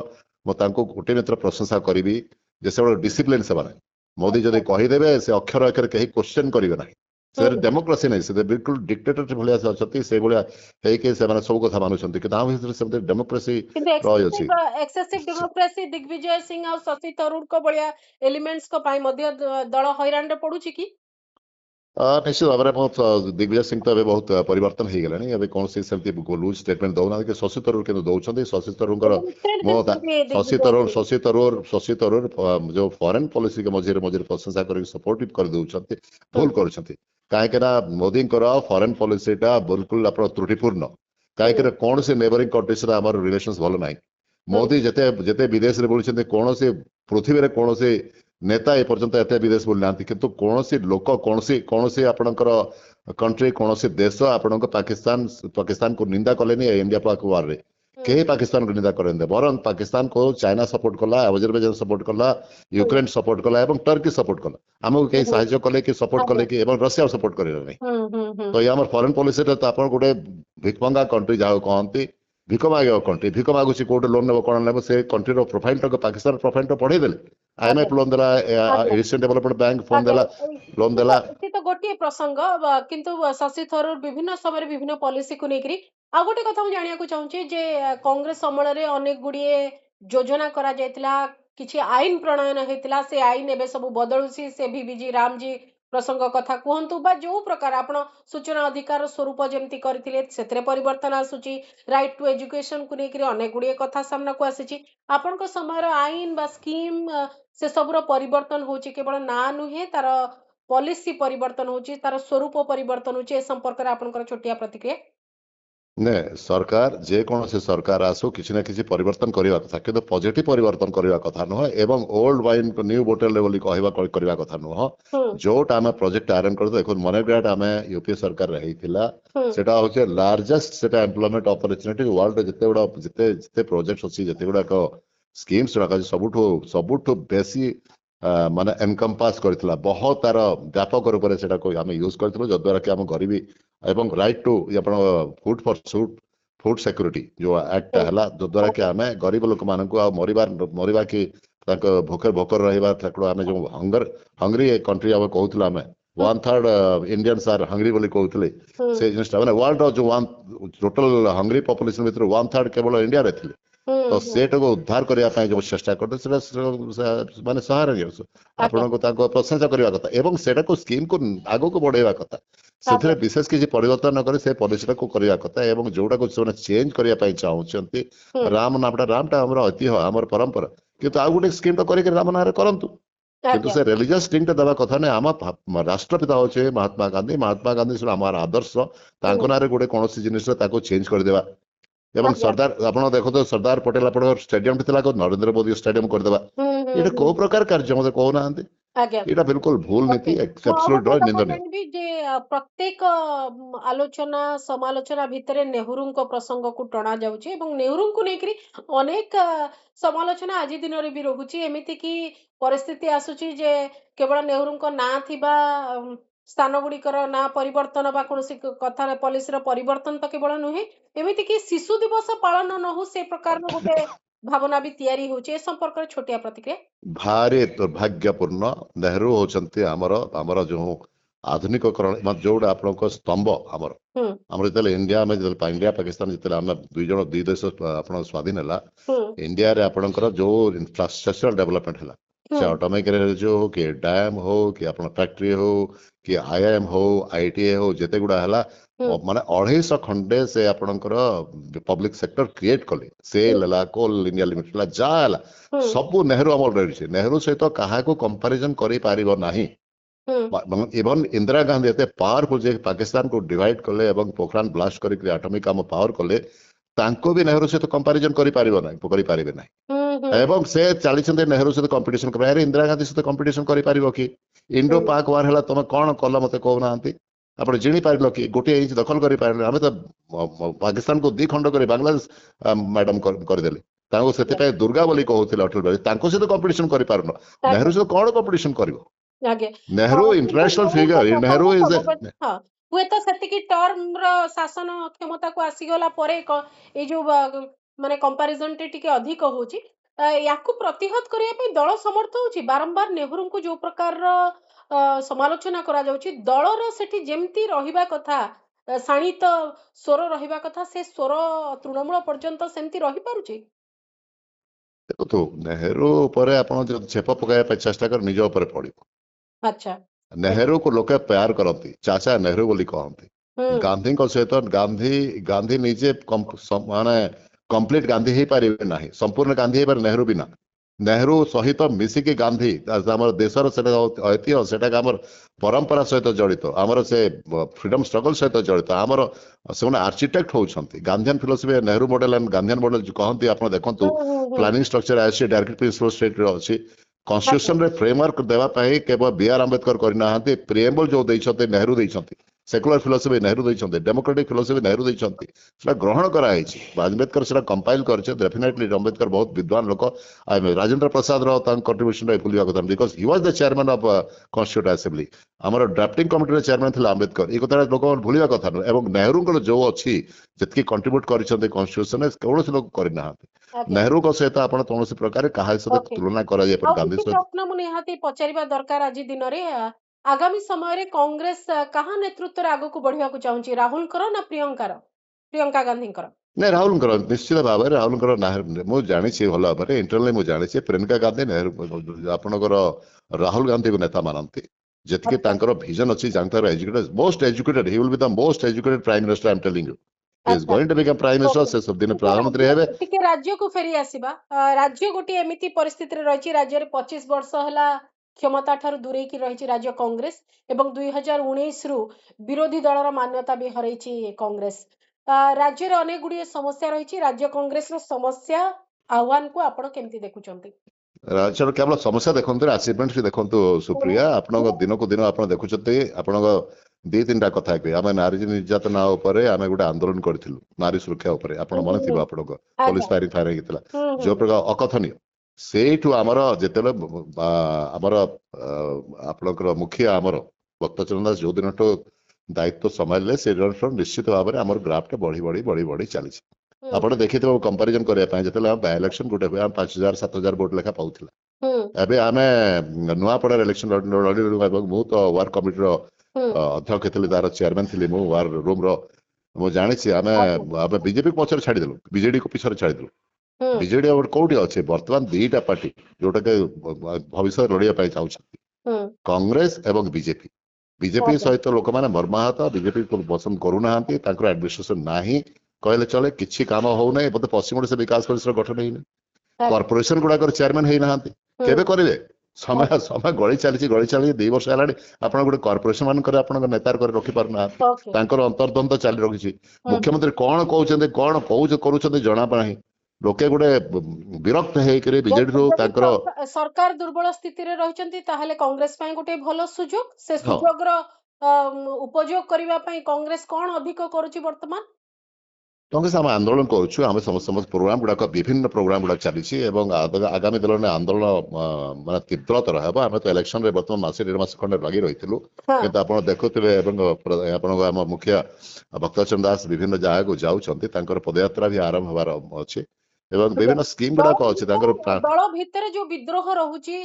ମୁଁ ତାଙ୍କୁ ଗୋଟେ ମାତ୍ର ପ୍ରଶଂସା କରିବି ଯେ ସେଭଳି ଡିସିପ୍ଲିନ ସେମାନେ ମୋଦି ଯଦି ଆଚ୍ଛା କହିଦେବେ ସେ ଅକ୍ଷର ଅକ୍ଷର କେହି କ୍ୱେଶ୍ଚନ କରିବେ ନାହିଁ ହୁଁ ସେ ଡେମୋକ୍ରାସି ନାହିଁ ସେ ବିଲକୁଲ ଡିକ୍ଟେଟର ଭଳିଆ ସେ ଅଛନ୍ତି ସେଇଭଳିଆ ହେଇକି ସେମାନେ ସବୁ କଥା ମାନୁଛନ୍ତି କିନ୍ତୁ ଆମ ଭିତରେ ସେମିତି ଡେମୋକ୍ରାସି କିନ୍ତୁ ରହିଅଛି ଏକ୍ସେସିଭ ଡେମୋକ୍ରାସି ଦିଗ୍ବିଜୟ ସିଂ ଆଉ ଶଶି ଥରୁରଙ୍କ ଭଳିଆ ଏଲିମେଣ୍ଟସଙ୍କ ପାଇଁ ମଧ୍ୟ ଦଳ ହଇରାଣରେ ପଡୁଛି କି ନିଶ୍ଚିତ ଭାବରେ ଦିଗ୍ବିଜୟ ସିଂ ତ ଏବେ ବହୁତ ପରିବର୍ତ୍ତନ ହେଇଗଲାଣି ଏବେ କୌଣସି ସେମିତି ଲୁଜ ଷ୍ଟେଟମେଣ୍ଟ ଦଉନାହାନ୍ତି କି ଶଶି ଥରୁର କିନ୍ତୁ ଦଉଛନ୍ତି ଶଶି ଥରୁରଙ୍କର ଏବେ ରିଟ୍ରେଡ୍ ମୋ ଦେଇଛନ୍ତି ଦିଗ୍ବିଜୟ ସିଂ ଶଶି ଥରୁର ଯୋଉ ଫରେନ୍ ପଲିସି ମଝିରେ ମଝିରେ ପ୍ରଶଂସା କରିକି ସପୋର୍ଟିଭ କରିଦଉଛନ୍ତି ହୁଁ ଭୁଲ କରୁଛନ୍ତି କାହିଁକି ନା ମୋଦିଙ୍କର ଫରେନ୍ ପଲିସିଟା ବିଲକୁଲ ଆପଣ ତ୍ରୁଟିପୂର୍ଣ୍ଣ ହୁଁ କାହିଁକି କୌଣସି ନେବରିଂ କଣ୍ଟ୍ରିଜରେ ଆମର ରିଲେସନ ଭଲ ନାହିଁ ହୁଁ ମୋଦି ଯେତେ ବିଦେଶରେ ବୁଲିଛନ୍ତି କୌଣସି ପୃଥିବୀରେ କୌଣସି ନେତା ଏ ପର୍ଯ୍ୟନ୍ତ ଏତେ ବିଦେଶ ବୁଲି ନାହାନ୍ତି କିନ୍ତୁ କୌଣସି ଲୋକ କୌଣସି ଆପଣଙ୍କର କଣ୍ଟ୍ରି କୌଣସି ଦେଶ ଆପଣଙ୍କ ପାକିସ୍ତାନକୁ ନିନ୍ଦା କଲେନି ଇଣ୍ଡିଆ ପାକ୍ ୱାରରେ ହୁଁ କେହି ପାକିସ୍ତାନକୁ ନିନ୍ଦା କରନ୍ତି ବରଂ ପାକିସ୍ତାନକୁ ଚାଇନା ସପୋର୍ଟ କଲା ଆଜରବାଇଜାନ ସପୋର୍ଟ କଲା ହୁଁ ୟୁକ୍ରେନ ସପୋର୍ଟ କଲା ଏବଂ ଟର୍କି ସପୋର୍ଟ କଲା ଆମକୁ କେହି ହୁଁ ସାହାଯ୍ୟ କଲେ କି ସପୋର୍ଟ ଆଜ୍ଞା କଲେ କି ଏବଂ ରଷିଆ ସପୋର୍ଟ କରିଲା ନାହିଁ ହୁଁ ହୁଁ ହୁଁ ତ ଇଏ ଆମର ଫରେନ୍ ପଲିସିରେ ତ ଆପଣ ଗୋଟେ ଭିକମଙ୍ଗା କଣ୍ଟ୍ରି ଯାହାକୁ କହନ୍ତି ଭିକ ମାଗିବା କଣ୍ଟ୍ରି ଭିକ ମାଗୁଛି କୋଉଠି ଲୋନ ନେବ କଣ ନେବ ସେ କଣ୍ଟ୍ରିର ପ୍ରୋଫାଇଲ ପାକିସ୍ତାନ ପ୍ରୋଫାଇଲ ପଢେଇ ଦେଲେ ଆଜ୍ଞା IMF ଲୋନ ଦେଲା ଆଜ୍ଞା ଏସିଆନ ଡେଭଲପମେଣ୍ଟ ବ୍ୟାଙ୍କ ଫୋନ ଆଜ୍ଞା ଦେଲା ଲୋନ ଦେଲା ଏଠି ତ ଗୋଟିଏ ପ୍ରସଙ୍ଗ କିନ୍ତୁ ଶଶି ଥରୁର ବିଭିନ୍ନ ସମୟରେ ବିଭିନ୍ନ ପଲିସିକୁ ନେଇକରି ଆଉ ଗୋଟେ କଥା ମୁଁ ଜାଣିବାକୁ ଚାହୁଁଛି ଯେ କଂଗ୍ରେସ ଅମଳରେ ଅନେକ ଗୁଡିଏ ଯୋଜନା କରାଯାଇଥିଲା କିଛି ଆଇନ ପ୍ରଣୟନ ହେଇଥିଲା ସେ ଆଇନ ଏବେ ସବୁ ବଦଳୁଛି ସେ ଭିବିଜି ରାମଜୀ ପ୍ରସଙ୍ଗ କଥା କୁହନ୍ତୁ ବା ଯୋଉ ପ୍ରକାର ଆପଣ ସୂଚନା ଅଧିକାର ସ୍ୱରୂପ ଯେମିତି କରିଥିଲେ ସେଥିରେ ପରିବର୍ତ୍ତନ ଆସୁଛି ରାଇଟ ଟୁ ଏଜୁକେସନକୁ ନେଇକରି ଅନେକ ଗୁଡିଏ କଥା ସାମ୍ନାକୁ ଆସିଛି ଆପଣଙ୍କ ସମୟର ଆଇନ ବା ସ୍କିମ ସେ ସବୁର ପରିବର୍ତ୍ତନ ହଉଛି କେବଳ ନା ନୁହେଁ ତାର ପଲିସି ପରିବର୍ତ୍ତନ ହଉଛି ତାର ସ୍ୱରୂପ ପରିବର୍ତ୍ତନ ହଉଛି ଏ ସମ୍ପର୍କରେ ଆପଣଙ୍କର ଛୋଟିଆ ପ୍ରତିକ୍ରିୟା ନେ ସରକାର ଯେକୌଣସି ସରକାର ଆସୁ କିଛି ନା କିଛି ପରିବର୍ତ୍ତନ କରିବା କଥା କିନ୍ତୁ ପଜିଟିଭ ପରିବର୍ତ୍ତନ କରିବା କଥା ନୁହଁ ଏବଂ ଓଲ୍ଡ ୱାଇନ୍ ନ୍ୟୁ ବୋଟଲ ବୋଲି କରିବା କଥା ନୁହଁ ହୁଁ ଯୋଉଟା ଆମେ ପ୍ରୋଜେକ୍ଟ ଆରମ୍ଭ କରିଛୁ ଦେଖନ୍ତୁ ମନେଗ୍ରାଟ ଆମେ ୟୁପିଏ ସରକାରରେ ହେଇଥିଲା ହୁଁ ସେଟା ହଉଛି ଲାର୍ଜେଷ୍ଟ ସେଟା ଏମ୍ପ୍ଲୟମେଣ୍ଟ ଅପରଚୁନିଟି ୱାର୍ଲଡ ଯେତେ ପ୍ରୋଜେକ୍ଟ ଅଛି ଯେତେ ଗୁଡାକ ସ୍କିମ୍ସ ଗୁଡାକ ଅଛି ସବୁଠୁ ବେଶୀ ମାନେ ଏନକମ୍ପାସ କରିଥିଲା ବହୁତ ତାର ବ୍ୟାପକ ରୂପରେ ସେଟାକୁ ଆମେ ୟୁଜ କରିଥିଲୁ ଯଦ୍ୱାରା କି ଆମ ଗରିବୀ ଏବଂ ରାଇଟ ଟୁ ଆପଣ ଫୁଡ ଫର ଫୁଡ ସିକ୍ୟୁରିଟି ଯୋଉ ଆକ୍ଟଟା ହୁଁ ହେଲା ଯଦ୍ୱାରା କି ଆଜ୍ଞା ଆମେ ଗରିବ ଲୋକମାନଙ୍କୁ ଆଉ ମରିବା କି भोकर भोकर रहा आम जो हंगरी कंट्री आम कहूँ आम 1/3 इंडियंस आर हंगरी बोली कहते से जिनटा मैंने वर्ल्ड जो टोटल हंगरी पॉपुलेशन भर 1/3 केवल इंडिया रे थे तो सेटा को उद्धार करने जो चेष्टा करते माने सहारा आपण को प्रशंसा करने कथा एवं सेटा को स्कीम को आगो को बढ़ेवा कथा से विशेष किसी परिवर्तन न करे से पॉलिसी को करने कथा एवं जोटा को चेंज करने चाहते राम नामटा रामटा आम ऐतिह्य आम परंपरा किंतु आउ गोटे स्कीम तो करके राम ना करंतु किंतु से रिलीजियस स्टिंग देवा कथा नहीं आम राष्ट्रपिता होचे महात्मा गांधी से आम आदर्श ना गोटे कौन जिनिस चेंज करदेवा एवं सरदार आप देखो सरदार पटेल आप स्टेडियम नरेंद्र मोदी स्टेडियम करदेवा ये कौ प्रकार कार्य मत कहना ये बिल्कुल भूल नीति निंदनीय भी जे प्रत्येक आलोचना समालोचना भितर नेहरू प्रसंग को टणा जाउची एवं नेहरू को लेकरी अनेक समालोचना आज दिन रे भी रहुची एमिति की परिस्थिति आसुची जे केवल नेहरू ना थिबा स्थान गुड़िकर ना परिवर्तन बा कोनोसी कथा पॉलिसी परिवर्तन तो केवल नुहे एमिति की शिशु दिवस पालन न हो से प्रकार गोटे भावना भी तैयारी होची ए संपर्क रे छोटिया प्रतिक्रिया भारी दुर्भाग्यपूर्ण नेहरू होचंती हमर जो आधुनिककरण जोड़ा आपन स्तंभ आमर जो इंडिया में इंडिया पाकिस्तान जो आम दुई देश आप स्वाधीन है इंडिया रे आपनकर जो इंफ्रास्ट्रक्चर डेवलपमेंट है से ऑटोमेटिक जो हो कि डैम हो कि अपन फैक्ट्री हो कि आईआईएम हो आईटीआई हो जिते गुड़ा है माने 250 खंडे से आपनकर पब्लिक सेक्टर क्रिएट कले सेल है कोल इंडिया लिमिटेड है जा है सब नेहरू अमल रही नेहरू सहित क्या कंपैरिजन करि पारिबो नाही इवन इंदिरा गांधी एते पावरफुल जे पाकिस्तान को डिवाइड कले एवं पोखरान ब्लास्ट करके एटॉमिक काम पावर कले तांको भी नेहरू सहित कंपैरिजन करि पारिबो नाही करि पारिबे नाही एवं से चली नेहरू सहित कंपटीशन कर इंदिरा गांधी सहित कंपटीशन करि पारिबो कि इंडो पाक वार है तुम कौन कल मत कहना आप जिणी पार कि गोटे इंच दखल कर आम तो पाकिस्तान को 2 खंड कर बांग्लादेश मैडम करदेले से दुर्गा बोली कहते अटल बिहारी सहित कंपटीशन कर पारुन नेहरू सहित कौन कंपटीशन कर Nehru international figure Nehru is हुए तो सेतिकी टर्म रो शासन क्षमता को आसीगला परे ए जो माने कंपैरिजन टिके अधिक होची याकू प्रतिहत करिया पे दल समर्थ होची बारंबार नेहरू को जो प्रकार समालोचना करा जाउची दलर सेठी जेमती रहिबा कथा शाणित स्वर रहिबा कथा से स्वर तृणमूल पर्यंत सेमती रही पारुची देखो नेहरू ऊपर आपण जो छेप पकाया चेष्टा कर निज ऊपर पड़िबो अच्छा नेहरू को लोके प्यार करती चाचा नेहरू बोली कहती गांधी को सहित गांधी निजे माने कंप्लीट गांधी ही पारिबे नाही संपूर्ण गांधी ही नेहरू बिना नेहरू सहित मिसिकी गांधी आम देशर ऐतिह्य से परंपरा सहित जड़ित आमर से फ्रीडम स्ट्रगल सहित जड़ित आमर से आर्किटेक्ट होती Gandhian philosophy Nehru model and Gandhian model कहते आप देखो प्लानिंग स्ट्रक्चर आसी डायरेक्ट प्रिंसिपल स्टेट अच्छी कॉन्स्टिट्यूशन रे फ्रेमवर्क देवाई केवल बी.आर. आंबेडकर करना प्रिएम्बल जो देते नेहरू देते सेकुलर फिलोसफी नेहरू देते डेमोक्रेटिक फिलोसफी नेहरू देते ग्रहण कराई आंबेडकर से कंपाइल कर डेफिनेटली आंबेडकर बहुत विद्वान लोक राजेंद्र प्रसाद कंट्रीब्यूशन भूल कथा because he was the chairman of constitute assembly आमर ड्राफ्टिंग कमिटी चेयरमैन थे आंबेडकर ये कथा लोक भूलिया कथा नुह एवं नेहरू जो अच्छी जी कंट्रीब्यूट कर कॉन्स्टिट्यूशन कौन लोग करना नेहरू को सहित आप कौन प्रकार क्या सहित तुलना कर गांधी सहित पचारिबा दरकार आज दिन रे आगामी समय रे कांग्रेस कहा नेतृत्व रे आगो को बढ़िया को चाहूची राहुल करो ना प्रियंका गांधी करो नहीं राहुल निश्चित भाव में राहुल मुझे जानी भल भाव में इंटरनली मुझे जानी प्रियंका गांधी नेहरू आपनकर राहुल गांधी को नेता मानती जी विजन अच्छी जानते educated most educated he will be the most educated prime minister I am telling you is going to become prime minister से सब दिन प्रधानमंत्री हेबे टिके राज्य को फेरी आसीबा राज्य गोटी एमिति परिस्थिति रे रहिछि राज्य रे 25 वर्ष हला क्षमता ठार दूरे की रहिछि राज्य कांग्रेस एवं 2019 रु विरोधी दलर मान्यता भी हरैछि कांग्रेस राज्य रे अनेक गुडी समस्या रहिछि राज्य कांग्रेस रो समस्या आह्वान को आपण केमति देखुचंती राज्य केवल समस्या देखते अचिवमेंट भी देखो सुप्रिया आपण दिन को दिन आप देखुं आपण 2-3टा कथा कह आम नारी निर्यातना आम गोटे आंदोलन करूँ नारी सुरक्षा मन थी आप पुलिस फायरिंग फायरिंग जो प्रकार अकथनीय से आमर जिते आमर आपणकर मुखिया आमर भक्तचरण दास जो दिन दायित्व संभाले से निश्चित भाव में आम ग्राफ टा बढ़ी बढ़ी बढ़ी बढ़ी चली आप देखिए कंपेरिजन करने जो बाय इलेक्शन गोटे 5,000-7,000 वोट लेखा पाऊला ଏବେ ଆମେ ନୂଆପଡ଼ାରେ ଇଲେକ୍ସନ ଲଢିଲୁ ଏବଂ ମୁଁ ତ ୱାର୍ଡ କମିଟିର ଅଧ୍ୟକ୍ଷ ଥିଲି, ତାର ଚେୟାରମ୍ୟାନ ଥିଲି ମୁଁ ୱାର୍ଡ ରୁମର। ମୁଁ ଜାଣିଛି ଆମେ ଆମେ ବିଜେପି ପଛରେ ଛାଡ଼ିଦେଲୁ, ବିଜେଡି କୁ ପିଛରେ ଛାଡ଼ିଦେଲୁ। ବିଜେଡି ଆଉ କୋଉଠି ଅଛି ବର୍ତ୍ତମାନ? ଦିଟା ପାର୍ଟି ଯୋଉଟାକି ଭବିଷ୍ୟତ ଲଢିବା ପାଇଁ ଚାହୁଁଛନ୍ତି, କଂଗ୍ରେସ ଏବଂ ବିଜେପି। ବିଜେପି ସହିତ ଲୋକମାନେ ମର୍ମାହତ, ବିଜେପି ପସନ୍ଦ କରୁନାହାନ୍ତି, ତାଙ୍କର ଆଡମିନିଷ୍ଟ୍ରେସନ ନାହିଁ କହିଲେ ଚଳେ, କିଛି କାମ ହଉନାହିଁ। ବୋଧେ ପଶ୍ଚିମ ଓଡିଶା ବିକାଶ ପରିଷଦ ଗଠନ ହେଇନି, କର୍ପୋରେସନ ଗୁଡାକର ଚେୟାରମ୍ୟାନ ହେଇନାହାନ୍ତି। କେବେ କରିବେ? ସମୟ ସମୟ ଗଳି ଚାଲିଛି 2 ବର୍ଷ ହେଲାଣି। ଆପଣ ଗୋଟେ କର୍ପୋରେସନ ମାନଙ୍କରେ ଆପଣଙ୍କ ନେତା କରି ରଖିପାରୁନାହାନ୍ତି, ତାଙ୍କର ଅନ୍ତର୍ଦ୍ୱନ୍ଦ ଚାଲି ରଖିଛି। ମୁଖ୍ୟମନ୍ତ୍ରୀ କଣ କହୁଛନ୍ତି, କଣ କରୁଛନ୍ତି ଜଣା ନାହିଁ। ଲୋକେ ଗୋଟେ ବିରକ୍ତ ହେଇକରି ବିଜେଡିରୁ ତାଙ୍କର ସରକାର ଦୁର୍ବଳ ସ୍ଥିତିରେ ରହିଛନ୍ତି, ତାହେଲେ କଂଗ୍ରେସ ପାଇଁ ଗୋଟେ ଭଲ ସୁଯୋଗ। ସେ ହଁ ସୁଯୋଗର ଉପଯୋଗ କରିବା ପାଇଁ କଂଗ୍ରେସ କଣ ଅଧିକ କରୁଛି ବର୍ତ୍ତମାନ? କଂଗ୍ରେସ ଆମେ ଆନ୍ଦୋଳନ କରୁଛୁ, ଆମେ ସମସ୍ତ ପ୍ରୋଗ୍ରାମ ଗୁଡାକ ବିଭିନ୍ନ ପ୍ରୋଗ୍ରାମ ଗୁଡାକ ଚାଲିଛି ଏବଂ ଆଗାମୀ ଦିନରେ ଆନ୍ଦୋଳନ ମାନେ ତୀବ୍ରତର ହେବ। ଆମେ ତ ଇଲେକ୍ସନରେ ବର୍ତ୍ତମାନ ମାସେ 1.5 ମାସ ଖଣ୍ଡେ ଲାଗି ରହିଥିଲୁ, କିନ୍ତୁ ଆପଣ ଦେଖୁଥିବେ ଏବଂ ଆପଣଙ୍କ ଆମ ମୁଖିଆ ଭକ୍ତଚରଣ ଦାସ ବିଭିନ୍ନ ଜାଗାକୁ ଯାଉଛନ୍ତି, ତାଙ୍କର ପଦଯାତ୍ରା ବି ଆରମ୍ଭ ହେବାର ଅଛି ଏବଂ ବିଭିନ୍ନ ସ୍କିମ୍ ଗୁଡାକ ଅଛି ତାଙ୍କର। ଦଳ ଭିତରେ ଯୋଉ ବିଦ୍ରୋହ ରହୁଛି,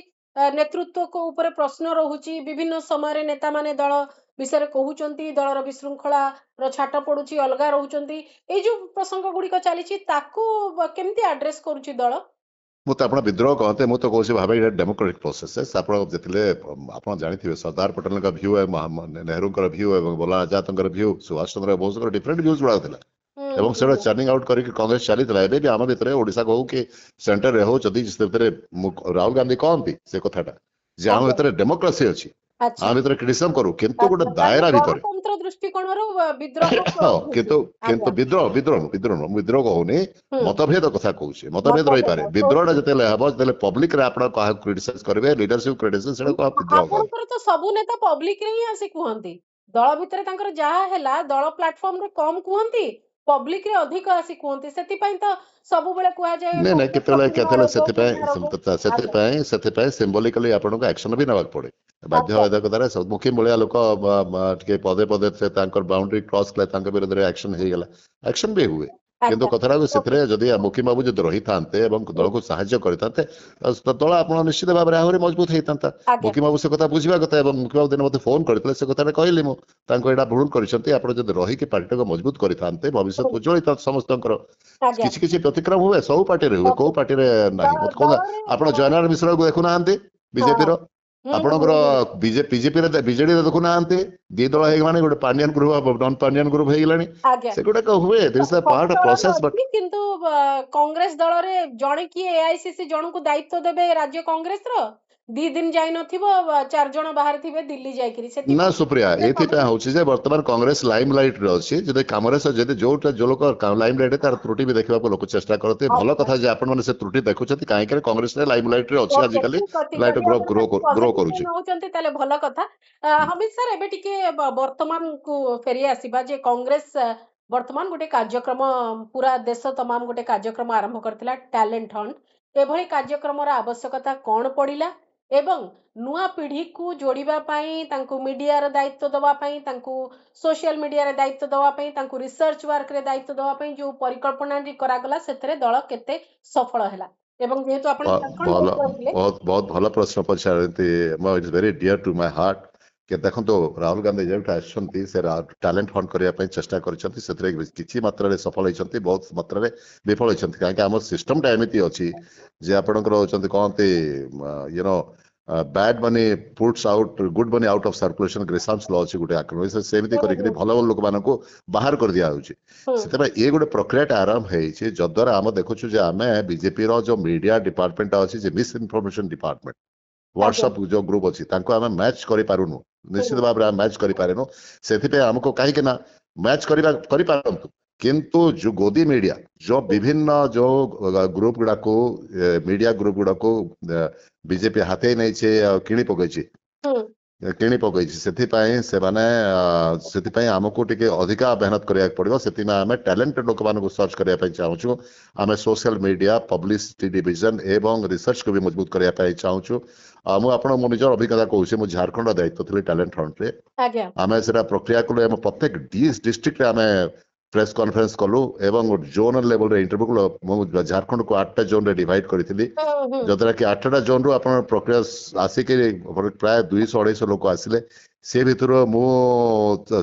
ନେତୃତ୍ୱ ଉପରେ ପ୍ରଶ୍ନ ରହୁଛି, ବିଭିନ୍ନ ସମୟରେ ନେତାମାନେ ଦଳ ବିଷୟରେ କହୁଛନ୍ତି, ଦଳର ବିଶୃଙ୍ଖଳାର ଛାଟ ପଡୁଛି, ଅଲଗା ରହୁଛନ୍ତି, ଏଇ ଯୋଉ ପ୍ରସଙ୍ଗ ଗୁଡିକ ଚାଲିଛି, ତାକୁ କେମିତି ଆଡ୍ରେସ କରୁଛି ଦଳ? ମୁଁ ତ ଆପଣ ବିଦ୍ରୋହ କହନ୍ତି, ମୁଁ ତ କହୁଛି ଭାବେ ଏଇଟା ଡେମୋକ୍ରାଟିକ ପ୍ରୋସେସ। ଆପଣ ଯେତେବେଳେ ଆପଣ ଜାଣିଥିବେ ସର୍ଦ୍ଦାର ପଟେଲଙ୍କ ଭ୍ୟୁ, ନେହେରୁଙ୍କର ଭ୍ୟୁ ଏବଂ maulana ଆଜାଦଙ୍କର view, Subhash Chandra ବୋଷଙ୍କର different views ଗୁଡାକ ଥିଲା ଏବଂ ସେଟା ଟର୍ଣ୍ଣିଂ ଆଉଟ୍ କରିକି କଂଗ୍ରେସ ଚାଲିଥିଲା। ଏବେ ବି ଆମ ଭିତରେ ଓଡିଶା ହଉ କି ସେଣ୍ଟରରେ ହଉ, ଯଦି ସେଥିରେ ରାହୁଲ ଗାନ୍ଧୀ କହନ୍ତି ସେ କଥାଟା ଯେ ଆମ ଭିତରେ ଡେମୋକ୍ରାସି ଅଛି, ଆମ ଭିତରେ କ୍ରିଟିସିଜମ କରୁ, କିନ୍ତୁ ଗୋଟେ ଦାୟରା ଭିତରେ ଗଣତନ୍ତ୍ର ଦୃଷ୍ଟିକୋଣରୁ ବିଦ୍ରୋହ କିନ୍ତୁ କିନ୍ତୁ ବିଦ୍ରୋହ କହୁନି, ମତଭେଦ କଥା କହୁଛି। ମତଭେଦ ରହିପାରେ, ବିଦ୍ରୋହଟା ଯେତେବେଳେ ହେବ, ଯେତେବେଳେ ପବ୍ଲିକରେ ଆପଣ କାହାକୁ କ୍ରିଟିସାଇଜ କରିବେ, ଲିଡରସିପ କ୍ରିଟିସିଜମ, ସେଟାକୁ ବିଦ୍ରୋହ କହନ୍ତି। ଆପଣଙ୍କର ତ ସବୁ ନେତା ପବ୍ଲିକରେ ହିଁ ଆସି କୁହନ୍ତି, ଦଳ ଭିତରେ ତାଙ୍କର ଯାହା ହେଲା ଦଳ ପ୍ଲାଟଫର୍ମରେ କମ କୁହନ୍ତି, ପବ୍ଲିକରେ ଅଧିକ ଆସି କୁହନ୍ତି। ସେଥିପାଇଁ ତ ସବୁବେଳେ କୁହାଯାଏ ନାଇଁ କେତେବେଳେ ସେଥିପାଇଁ ସିମ୍ବଲିକାଲି ଆପଣଙ୍କୁ ଆକ୍ସନ ବି ନେବାକୁ ପଡେ। ବାଧ୍ୟବାଧକତାରେ ମୁଖୀ ଭଳିଆ ଲୋକ ଟିକେ ପଦେ ପଦେ ତାଙ୍କର ବାଉଣ୍ଡରୀ କ୍ରସ କଲେ, ତାଙ୍କ ବିରୋଧରେ ଆକ୍ସନ ହେଇଗଲା, ଆକ୍ସନ ବି ହୁଏ। କିନ୍ତୁ କଥାଟା ସେଥିରେ ଯଦି ମୁଖୀ ବାବୁ ଯଦି ରହିଥାନ୍ତେ ଏବଂ ଦଳକୁ ସାହାଯ୍ୟ କରିଥାନ୍ତେ, ଦଳ ଆପଣ ନିଶ୍ଚିତ ଭାବରେ ଆହୁରି ମଜବୁତ ହେଇଥାନ୍ତା। ମୁଖୀ ବାବୁ ସେ କଥା ବୁଝିବା କଥା ଏବଂ ମୁଖୀ ବାବୁ ଦିନ ମତେ ଫୋନ କରିଥିଲେ, ସେ କଥାଟା କହିଲି ମୁଁ ତାଙ୍କୁ, ଏଇଟା ଭୁଲ କରିଛନ୍ତି। ଆପଣ ଯଦି ରହିକି ପାର୍ଟିଟାକୁ ମଜବୁତ କରିଥାନ୍ତେ, ଭବିଷ୍ୟତ ଉଜ୍ଜଳ ହେଇଥାନ୍ତା ସମସ୍ତଙ୍କର। କିଛି କିଛି ବ୍ୟତିକ୍ରମ ହୁଏ, ସବୁ ପାର୍ଟିରେ ହୁଏ, କୋଉ ପାର୍ଟିରେ ନାହିଁ। ମତେ କହୁନା, ଆପଣ ଜୟନାରାୟଣ ମିଶ୍ରକୁ ଦେଖୁନାହାନ୍ତି ବିଜେପିର, ଆପଣଙ୍କର ବିଜେପିରେ ବିଜେଡିରେ ଦେଖୁନାହାନ୍ତି, ଦି ଦଳ ହେଇଗଲାଣି, ଗୋଟେ Pandian group non Pandian group ହେଇଗଲାଣି। ସେଗୁଡାକ ହୁଏ, ପ୍ରୋସେସ। କିନ୍ତୁ କଂଗ୍ରେସ ଦଳରେ ଜଣେ କିଏ ଏଆଇସିସି ଜଣକୁ ଦାୟିତ୍ୱ ଦେବେ ରାଜ୍ୟ କଂଗ୍ରେସର, 2 ଦିନ ଯାଇ ନଥିବ 4 ଜଣ ବାହାରେ ଥିବେ ଦିଲ୍ଲୀ ଯାଇକିରି। ନା ସୁପ୍ରିୟା, ଏଇଥିପାଇଁ ହଉଛି ଯେ ବର୍ତ୍ତମାନ କଂଗ୍ରେସ ଲାଇମ ଲାଇଟ ରେ ଅଛି। ଯଦି କାମରେ ଯଦି ଯୋଉଟା ଯୋଉ ଲୋକ ଲାଇମ ଲାଇଟ ତାର ତ୍ରୁଟି ବି ଦେଖିବାକୁ ଲୋକ ଚେଷ୍ଟା କରନ୍ତି। ଭଲ କଥା ଯେ ଆପଣ ମାନେ ସେ ତ୍ରୁଟି ଦେଖୁଛନ୍ତି, କାହିଁକି କଂଗ୍ରେସରେ ଲାଇମ ଲାଇଟ ରେ ଅଛି ଆଜିକାଲି, ଲାଇଟ ଗ୍ରୋ କରୁଛି। ତାହେଲେ ଭଲ କଥା। ହମିଦ ସାର୍, ଏବେ ଟିକେ ବର୍ତ୍ତମାନକୁ ଫେରି ଆସିବା ଯେ କଂଗ୍ରେସ ବର୍ତ୍ତମାନ ଗୋଟେ କାର୍ଯ୍ୟକ୍ରମ, ପୁରା ଦେଶ ତମାମ ଗୋଟେ କାର୍ଯ୍ୟକ୍ରମ ଆରମ୍ଭ କରିଥିଲା, ଟ୍ୟାଲେଣ୍ଟ ହଣ୍ଟ। ଏଭଳି କାର୍ଯ୍ୟକ୍ରମର ଆବଶ୍ୟକତା କଣ ପଡିଲା ଏବଂ ନୂଆ ପିଢିକୁ ଯୋଡିବା ପାଇଁ, ତାଙ୍କୁ ମିଡିଆର ଦାୟିତ୍ୱ ଦେବା ପାଇଁ, ତାଙ୍କୁ ସୋସିଆଲ ମିଡିଆରେ ଦାୟିତ୍ୱ ଦେବା ପାଇଁ, ତାଙ୍କୁ ରିସର୍ଚ୍ଚ ୱାର୍କରେ ଦାୟିତ୍ୱ ଦେବା ପାଇଁ ଯୋଉ ପରିକଳ୍ପନାଟି କରାଗଲା, ସେଥିରେ ଦଳ କେତେ ସଫଳ ହେଲା? ଏବଂ ଯେହେତୁ ଆପଣ ବହୁତ ଭଲ ପ୍ରଶ୍ନ ପଚାରନ୍ତି, it's very dear to my heart. ଦେଖନ୍ତୁ, ରାହୁଲ ଗାନ୍ଧୀ ଯେଉଁଟା ଆସିଛନ୍ତି, ସେ ଟ୍ୟାଲେଣ୍ଟ ହଣ୍ଟ କରିବା ପାଇଁ ଚେଷ୍ଟା କରିଛନ୍ତି। ସେଥିରେ କିଛି ମାତ୍ରାରେ ସଫଳ ହେଇଛନ୍ତି, ବହୁତ ମାତ୍ରାରେ ବିଫଳ ହେଇଛନ୍ତି। କାହିଁକି ଆମ ସିଷ୍ଟମଟା ଏମିତି ଅଛି ଯେ ଆପଣଙ୍କର ହଉଛନ୍ତି କହନ୍ତି you know bad money puts out good money out of circulation, Gresham's law ଅଛି ଗୋଟେ ଆକ୍ରମଣ, ସେମିତି କରିକି ଭଲ ଭଲ ଲୋକମାନଙ୍କୁ ବାହାର କରିଦିଆ ହଉଛି। ସେଥିପାଇଁ ଏ ଗୋଟେ ପ୍ରକ୍ରିୟାଟା ଆରମ୍ଭ ହେଇଛି, ଯଦ୍ୱାରା ଆମେ ଦେଖୁଛୁ ଯେ ଆମେ ବିଜେପିର ଯୋଉ ମିଡିଆ ଡିପାର୍ଟମେଣ୍ଟ ଅଛି, ଯେ ମିସ୍ ଇନଫର୍ମେସନ ଡିପାର୍ଟମେଣ୍ଟ, ହ୍ୱାଟ୍ସଆପ୍ ଯୋଉ ଗ୍ରୁପ ଅଛି, ତାଙ୍କୁ ଆମେ ମ୍ୟାଚ୍ କରିପାରୁନୁ, ନିଶ୍ଚିତ ଭାବରେ ଆମେ ମ୍ୟାଚ୍ କରିପାରିନୁ। ସେଥିପାଇଁ ଆମକୁ କାହିଁକି ନା ମ୍ୟାଚ୍ କରିପାରନ୍ତୁ, କିନ୍ତୁ ଯୋଉ ଗୋଦି ମିଡିଆ, ଯୋଉ ବିଭିନ୍ନ ଯୋଉ ଗ୍ରୁପ ଗୁଡାକୁ, ମିଡିଆ ଗ୍ରୁପ ଗୁଡାକୁ ବିଜେପି ହାତେଇ ନେଇଛି ଆଉ କିଣି ପକେଇଛି, ସେଥିପାଇଁ ଆମକୁ ଟିକେ ଅଧିକା ମେହନତ କରିବାକୁ ପଡିବ। ସେଥିପାଇଁ ଆମେ ଟ୍ୟାଲେଣ୍ଟେଡ ଲୋକମାନଙ୍କୁ ସର୍ଚ୍ଚ କରିବା ପାଇଁ ଚାହୁଁଛୁ। ଆମେ ସୋସିଆଲ ମିଡିଆ, ପବ୍ଲିସିଟି ଡିଭିଜନ ଏବଂ ରିସର୍ଚ୍ଚକୁ ବି ମଜବୁତ କରିବା ପାଇଁ ଚାହୁଁଛୁ। ମୁଁ ଆପଣଙ୍କୁ ମୋ ନିଜର ଅଭିଜ୍ଞତା କହୁଛି, ମୁଁ ଝାଡଖଣ୍ଡର ଦାୟିତ୍ୱ ଥିଲି ଟ୍ୟାଲେଣ୍ଟ ହଣ୍ଟରେ। ଆମେ ସେଟା ପ୍ରକ୍ରିୟା କଲୁ, ଆମ ପ୍ରତ୍ୟେକ ଡିଷ୍ଟ୍ରିକ୍ଟରେ ଆମେ ପ୍ରେସ୍ କନଫରେନ୍ସ କଲୁ ଏବଂ ଜୋନାଲ ଲେଭଲରେ ଇଣ୍ଟରଭ୍ୟୁ ମୁଁ ଝାରଖଣ୍ଡକୁ 8ଟା ଜୋନରେ ଡିଭାଇଡ କରିଥିଲି ଯଦ୍ୱାରା କି 8ଟା ଜୋନରୁ ଆପଣ ପ୍ରକ୍ରିୟା ଆସିକି ପ୍ରାୟ 200-250 ଲୋକ ଆସିଲେ ସେ ଭିତରୁ ମୁଁ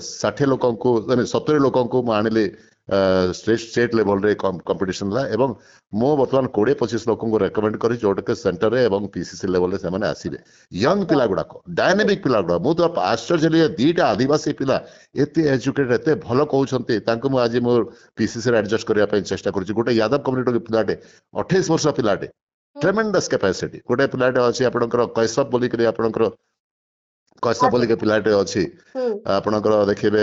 60 ଲୋକଙ୍କୁ 70 ଲୋକଙ୍କୁ ମୁଁ ଆଣିଲି ଷ୍ଟେଟ୍ ଲେଭଲରେ କମ୍ପିଟିସନ ହେଲା ଏବଂ ମୁଁ ବର୍ତ୍ତମାନ 20-25 ଲୋକଙ୍କୁ ରେକମେଣ୍ଡ କରି ଯୋଉଟାକି ସେଣ୍ଟରରେ ଏବଂ ପିସିସି ଲେଭଲରେ ସେମାନେ ଆସିବେ ୟଙ୍ଗ ପିଲା ଗୁଡାକ ଡାଇନାମିକ ପିଲା ଗୁଡାକ ମୁଁ ତ ଆଶ୍ଚର୍ଯ୍ୟ ହେଲି 2ଟା ଆଦିବାସୀ ପିଲା ଏତେ ଏଜୁକେଟେଡ ଏତେ ଭଲ କହୁଛନ୍ତି ତାଙ୍କୁ ମୁଁ ଆଜି ମୋ ପିସିସି ରେ ଆଡଜଷ୍ଟ କରିବା ପାଇଁ ଚେଷ୍ଟା କରୁଛି ଗୋଟେ ୟାଦବ କମ୍ୟୁନିଟି ପିଲାଟେ 28 ବର୍ଷ ପିଲାଟେ ଟ୍ରେମେଣ୍ଡସ୍ କାପାସିଟି ଗୋଟେ ପିଲାଟେ ଅଛି ଆପଣଙ୍କର କୈସବ ବୋଲିକରି ଆପଣଙ୍କର କୈସବ ବୋଲିକି ପିଲାଟେ ଅଛି ଆପଣଙ୍କର ଦେଖିବେ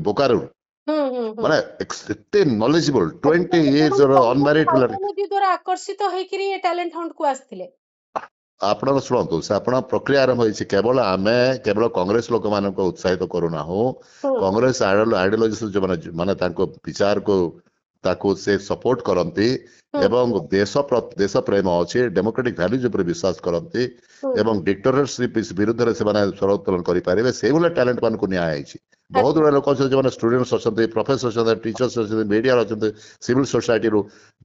ବୋକାରୁ ମାନେ ଏତେ ନଲେଜେବଲ 20 ଇୟର୍ସ ର ଅନମ୍ୟାରିଡ ପିଲାଟେ ଦ୍ୱାରା ଆକର୍ଷିତ ହେଇକିରି ଏ ଟ୍ୟାଲେଣ୍ଟ ହଣ୍ଟ କୁ ଆସିଥିଲେ ଆପଣଙ୍କ ଶୁଣନ୍ତୁ ସେ ଆପଣ ପ୍ରକ୍ରିୟା ଆରମ୍ଭ ହେଇଛି କେବଳ କଂଗ୍ରେସ ଲୋକମାନଙ୍କୁ ଉତ୍ସାହିତ କରୁନାହୁଁ କଂଗ୍ରେସ ଆଇଡିଓଲୋଜି ଯୋଉମାନେ ମାନେ ତାଙ୍କ ବିଚାରକୁ ତାକୁ ସେ ସପୋର୍ଟ କରନ୍ତି ଏବଂ ଦେଶ ପ୍ରେମ ଅଛି ଡେମୋକ୍ରାଟିକ ଭ୍ୟାଲ୍ୟୁଜ ଉପରେ ବିଶ୍ୱାସ କରନ୍ତି ଏବଂ ଡିକ୍ଟେଟରସିପ ବିରୁଦ୍ଧରେ ସେମାନେ ସ୍ୱର ଉତ୍ତୋଳନ କରିପାରିବେ ସେଇଭଳିଆ ଟ୍ୟାଲେଣ୍ଟ ମାନଙ୍କୁ ନିଆଯାଇଛି ବହୁତ ଗୁଡା ଲୋକ ଅଛନ୍ତି ଯେଉଁମାନେ ଷ୍ଟୁଡେଣ୍ଟସ ଅଛନ୍ତି ପ୍ରଫେସର ଅଛନ୍ତି ଟିଚର୍ସ ଅଛନ୍ତି ମିଡିଆରେ ଅଛନ୍ତି ସିଭିଲ ସୋସାଇଟିରୁ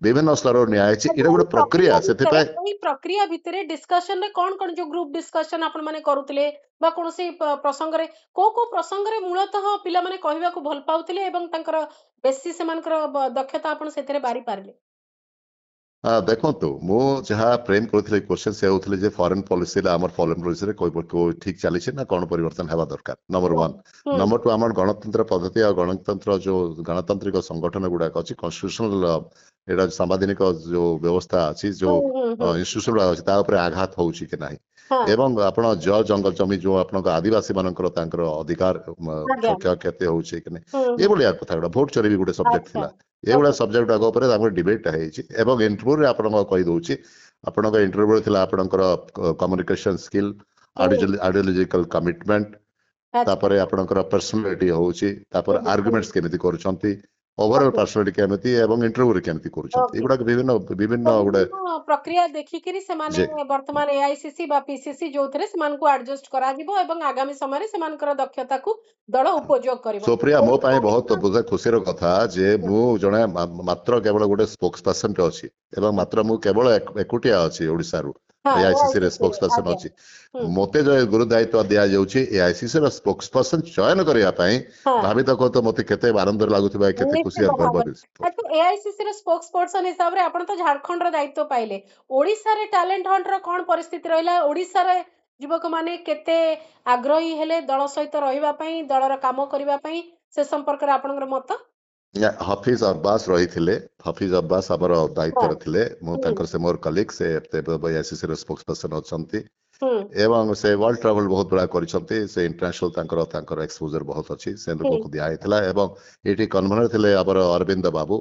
ବିଭିନ୍ନ ସ୍ତରରୁ ନିଆଯାଇଛି ଏଇଟା ଗୋଟେ ପ୍ରକ୍ରିୟା ସେଥିପାଇଁ ଏଇ ପ୍ରକ୍ରିୟା ଭିତରେ ଡିସ୍କସନ ରେ କଣ କଣ ଯୋଉ ଗ୍ରୁପ ଡିସ୍କସନ ଆପଣ ମାନେ କରୁଥିଲେ ବା କୌଣସି ପ୍ରସଙ୍ଗରେ କୋଉ ପ୍ରସଙ୍ଗରେ ମୂଳତଃ ପିଲାମାନେ କହିବାକୁ ଭଲ ପାଉଥିଲେ ଏବଂ ତାଙ୍କର ବେଶୀ ସେମାନଙ୍କର ଦକ୍ଷତା ଆପଣ ସେଥିରେ ବାରି ପାରିଲେ ଦେଖନ୍ତୁ ମୁଁ ଯାହା ପ୍ରେମ କରୁଥିଲି କ୍ୱେଶ୍ଚନ ସେ ହଉଥିଲେ ଯେ ଫରେନ୍ ପଲିସିରେ ଆମର ଫରେନ୍ ପଲିସିରେ ଠିକ ଚାଲିଛି ନା କଣ ପରିବର୍ତ୍ତନ ହେବା ଦରକାର ନମ୍ବର 1 ନମ୍ବର 2 ଆମର ଗଣତନ୍ତ୍ର ପଦ୍ଧତି ଆଉ ଗଣତନ୍ତ୍ର ଯୋଉ ଗଣତାନ୍ତ୍ରିକ ସଂଗଠନ ଗୁଡାକ ଅଛି କନଷ୍ଟିଟ୍ୟୁସନାଲ ଏଇଟା ସାମ୍ବାଦିକ ଯୋଉ ବ୍ୟବସ୍ଥା ଅଛି ଯୋଉ ଇନଷ୍ଟିଟ୍ୟୁସନ ଗୁଡାକ ଅଛି ତା ଉପରେ ଆଘାତ ହଉଛି କି ନାହିଁ ଏବଂ ଆପଣ ଜଙ୍ଗଲ ଜମି ଯୋଉ ଆପଣଙ୍କ ଆଦିବାସୀ ମାନଙ୍କର ତାଙ୍କର ଅଧିକାର କ୍ଷୟକ୍ଷତି ହଉଛି କି ନାହିଁ ଏଇଭଳିଆ କଥା ଗୁଡା ଭୋଟ ଚୋରି ବି ଗୋଟେ ସବଜେକ୍ଟ ଥିଲା ଏଇଭଳିଆ ସବଜେକ୍ଟ ଗୁଡାକ ଉପରେ ଆମର ଡିବେଟଟା ହେଇଛି ଏବଂ ଇଣ୍ଟରଭ୍ୟୁରେ ଆପଣଙ୍କ କହିଦଉଛି ଆପଣଙ୍କ ଇଣ୍ଟରଭ୍ୟୁରେ ଥିଲା ଆପଣଙ୍କର କମ୍ୟୁନିକେସନ ସ୍କିଲ ଆଇଡିଓଲୋଜିକାଲ କମିଟମେଣ୍ଟ ତାପରେ ଆପଣଙ୍କର ପର୍ସନାଲିଟି ହଉଛି ତାପରେ ଆର୍ଗୁମେଣ୍ଟସ କେମିତି କରୁଛନ୍ତି ଓଭରଅଲ ପର୍ସନାଲିଟି କେମିତି ଏବଂ ଇଣ୍ଟରଭ୍ୟୁରେ କେମିତି କରୁଛନ୍ତି ଏଗୁଡାକ ବିଭିନ୍ନ ଗୋଟେ ପ୍ରକ୍ରିୟା ଦେଖିକିରି ସେମାନେ ବର୍ତ୍ତମାନ ଏଆଇସିସି ବା ପିସିସି ଯୋଉଥିରେ ସେମାନଙ୍କୁ ଆଡଜଷ୍ଟ କରାଯିବ ଏବଂ ଆଗାମୀ ସମୟରେ ସେମାନଙ୍କର ଦକ୍ଷତାକୁ ଦଳ ଉପଯୋଗ କରିବ ସୁପ୍ରିୟା ମୋ ପାଇଁ ବହୁତ ଖୁସିର କଥା ଯେ ମୁଁ ଜଣେ ମାତ୍ର କେବଳ ଗୋଟେ ସ୍ପୋକ୍ସ ପର୍ସନଟେ ଅଛି ଏବଂ ମାତ୍ର ମୁଁ କେବଳ ଏକୁଟିଆ ଅଛି ଓଡିଶାରୁ ଏଆଇସିସି ରେ ସ୍ପୋକ୍ସ ପର୍ସନ ଅଛି ମତେ ଯୋଉ ଗୁରୁ ଦାୟିତ୍ୱ ଦିଆଯାଉଛି ଏଆଇସିସି ର ସ୍ପୋକ୍ସ ପର୍ସନ ଚୟନ କରିବା ପାଇଁ ଭାବିତ କହ ମତେ କେତେ ଆନନ୍ଦ ଲାଗୁଥିବା କେତେ ଖୁସି ଗର୍ବ ଏଆଇସିସି ର ସ୍ପୋକ୍ସ ପର୍ସନ ହିସାବରେ ଆପଣ ତ ଝାଡଖଣ୍ଡର ଦାୟିତ୍ୱ ପାଇଲେ ଓଡିଶାରେ ଟ୍ୟାଲେଣ୍ଟ ହଣ୍ଟ ର କଣ ପରିସ୍ଥିତି ରହିଲା ଓଡିଶାରେ ଯୁବକ ମାନେ କେତେ ଆଗ୍ରହୀ ହେଲେ ଦଳ ସହିତ ରହିବା ପାଇଁ ଦଳର କାମ କରିବା ପାଇଁ ସେ ସମ୍ପର୍କରେ ଆପଣଙ୍କର ମତ ହଫିଜ ଅବ୍ବାସ ରହିଥିଲେ ହଫିଜ ଅବ୍ବାସ ଆମର ଦାୟିତ୍ୱରେ ଥିଲେ ମୁଁ ତାଙ୍କର ସେ ମୋର କଲିଗ ସେ ଏଆଇସିସି ର ସ୍ପୋକ୍ସ ପର୍ସନ ଅଛନ୍ତି ଏବଂ ସେ ୱାର୍ଲଡ ଟ୍ରାଭେଲ ବହୁତ ବଢିଆ କରିଛନ୍ତି ସେ ଇଣ୍ଟରନ୍ୟାସନାଲ ତାଙ୍କର ଏକ୍ସପୋଜର ବହୁତ ଅଛି ସେ ଲୋକଙ୍କୁ ଦିଆହେଇଥିଲା ଏବଂ ଏଠି କନଭେନର ଥିଲେ ଆମର ଅରବିନ୍ଦ ବାବୁ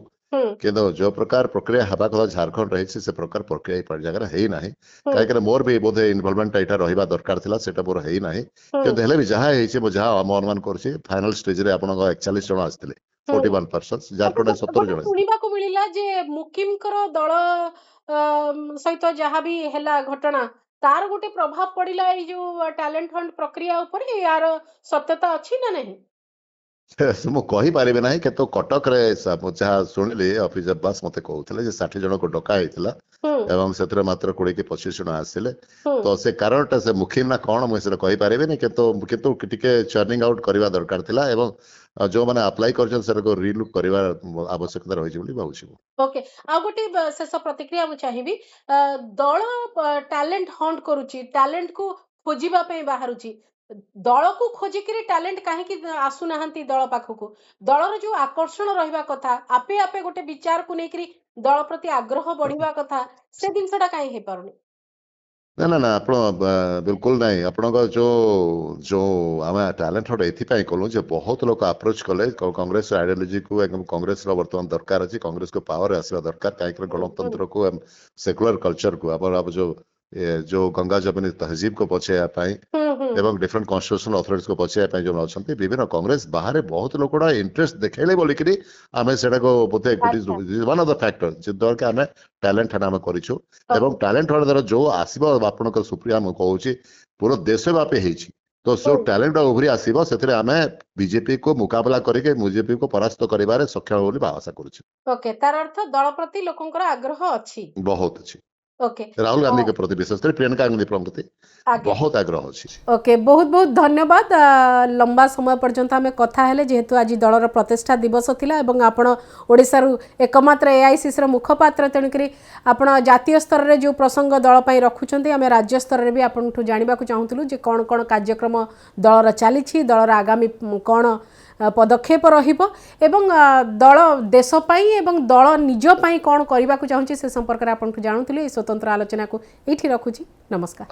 କିନ୍ତୁ ଯୋଉ ପ୍ରକାର ପ୍ରକ୍ରିୟା ହେବା କଥା ଝାରଖଣ୍ଡ ରହିଛି ସେ ପ୍ରକାର ପ୍ରକ୍ରିୟା ଏଇ ଜାଗାରେ ହେଇନାହିଁ କାହିଁକିନା ମୋର ବି ବୋଧେ ଇନଭଲଭମେଣ୍ଟ ଏଇଟା ରହିବା ଦରକାର ଥିଲା ସେଟା ମୋର ହେଇନାହିଁ କିନ୍ତୁ ହେଲେ ବି ଯାହା ହେଇଛି ମୁଁ ଯାହା ଅନୁମାନ କରୁଛି ଫାଇନାଲ ଷ୍ଟେଜରେ ଆପଣଙ୍କ 41 ଜଣ ଆସିଥିଲେ 41 ପର୍ସନ ଝାରଖଣ୍ଡ 70 ଜଣ ଶୁଣିବାକୁ ମିଳିଲା ଯେ ମୁକିମଙ୍କର ଦଳ ସହିତ ଯାହା ବି ହେଲା ଘଟଣା ତାର ଗୋଟେ ପ୍ରଭାବ ପଡିଲା ଏଇ ଯୋଉ ଟ୍ୟାଲେଣ୍ଟ ହଣ୍ଟ ପ୍ରକ୍ରିୟା ଉପରେ ୟାର ସତ୍ୟତା ଅଛି ନା ନାହିଁ ମୁଁ କହିପାରିବି ନାହିଁ କିନ୍ତୁ କଟକରେ ମୁଁ ଯାହା ଶୁଣିଲି ଅଫିସର ବାସ ମତେ କହୁଥିଲେ ଯେ 60 ଜଣଙ୍କୁ ଡକା ହେଇଥିଲା ଏବଂ ସେଥିରେ ମାତ୍ର 20-25 ଜଣ ଆସିଲେ ତ ସେ କାରଣଟା ସେ ମୁଖିମ ନା କଣ ମୁଁ ସେଟା କହିପାରିବିନି କିନ୍ତୁ ଟିକେ ଚର୍ଣ୍ଣିଂ ଆଉଟ କରିବା ଦରକାର ଥିଲା ଏବଂ ଯୋଉମାନେ ଆପ୍ଲାଏ କରିଛନ୍ତି ସେଟାକୁ ରିଲୁକ୍ କରିବା ଆବଶ୍ୟକତା ରହିଛି ବୋଲି ଭାବୁଛି ଓକେ ଆଉ ଗୋଟେ ଶେଷ ପ୍ରତିକ୍ରିୟା ମୁଁ ଚାହିଁବି ଦଳ ଟ୍ୟାଲେଣ୍ଟ ହଣ୍ଟ କରୁଛି ଟ୍ୟାଲେଣ୍ଟ କୁ ଖୋଜିବା ପାଇଁ ବାହାରୁଛି ଦଳକୁ ଖୋଜିକିରି ଟ୍ୟାଲେଣ୍ଟ କାହିଁକି ଆସୁନାହାନ୍ତି ଦଳ ପାଖକୁ ଦଳର ଯୋଉ ଆକର୍ଷଣ ରହିବା କଥା ଆପେ ଆପେ ଗୋଟେ ବିଚାରକୁ ନେଇକିରି ଦଳ ପ୍ରତି ଆଗ୍ରହ ବଢିବା କଥା ସେ ଜିନିଷଟା କାହିଁ ହେଇପାରୁନି ନା ଆପଣ ବିଲକୁଲ ନାହିଁ ଆପଣଙ୍କ ଯୋଉ ଆମେ ଟ୍ୟାଲେଣ୍ଟ ହଣ୍ଟ ଏଥିପାଇଁ କଲୁ ଯେ ବହୁତ ଲୋକ ଆପ୍ରୋଚ କଲେ କଂଗ୍ରେସ ଆଇଡିଓଲୋଜିକୁ ଏବଂ କଂଗ୍ରେସର ବର୍ତ୍ତମାନ ଦରକାର ଅଛି କଂଗ୍ରେସକୁ ପାୱାର ଆସିବା ଦରକାର କାହିଁକି ଗଣତନ୍ତ୍ରକୁ ସେକୁଲାର କଲଚରକୁ ଆମର ଯୋଉ ଗଙ୍ଗା ଯମୁନି ତହଜିବକୁ ବଚେଇବା ପାଇଁ ଏବଂ ଡିଫରେଣ୍ଟ କନଷ୍ଟିଟ୍ୟୁସନାଲ ଅଥରିଟିଜକୁ ବଚେଇବା ପାଇଁ ଯୋଉ ଅଛନ୍ତି ବିଭିନ୍ନ କଂଗ୍ରେସ ବାହାରେ ବହୁତ ଲୋକଟା ଇଣ୍ଟରେଷ୍ଟ ଦେଖେଇଲେ ବୋଲିକିରି ଆମେ ସେଟାକୁ ବୋଧେ ୱାନ୍ ଅଫ ଦ ଫ୍ୟାକ୍ଟର ଯେଦ୍ୱାରା ଆମେ ଟ୍ୟାଲେଣ୍ଟ ହଣ୍ଟ ଆମେ କରିଛୁ ଏବଂ ଟ୍ୟାଲେଣ୍ଟ ହଣ୍ଟ ଦ୍ୱାରା ଯୋଉ ଆସିବ ଆପଣଙ୍କ ସୁପ୍ରିୟା ମୁଁ କହୁଛି ପୁରା ଦେଶ ବ୍ୟାପୀ ହେଇଛି तो जो टैलेंट उभरी आसीबो सेथिरे आमे बीजेपी को मुकाबला करके बीजेपी को परास्त करिबारे सक्षम बोली आशा करूछी। ओके तार अर्थ दल प्रति लोकंकर आग्रह अछि। बहुत अच्छी ओके राहुल गांधी के प्रति विशेषकर प्रियंका गांधी प्रति आगे बहुत आग्रह अच्छी। ओके बहुत बहुत धन्यवाद लंबा समय पर्यंत आम कथा हेले जेहेतु आज दलर प्रतिष्ठा दिवस थिला एवं आपण ओडिसा रु एकमात्र एआईसीसी मुखपात्र तेणुकरी आपण जातीय स्तर रे जो प्रसंग दल पई रखुचंती आम राज्य स्तर रे भी आपनठु जानिबा को चाहूतलु जे कोन कोन कार्यक्रम दलर चालिछि दलर आगामी कोन पदक्षेप रहिबो एवं दल देश पई एवं दल निज पई कोन करबा को चाहूछि से संपर्क रे आपनठु जानुतलु ए स्वतंत्र आलोचना को एठी रखुछि। नमस्कार।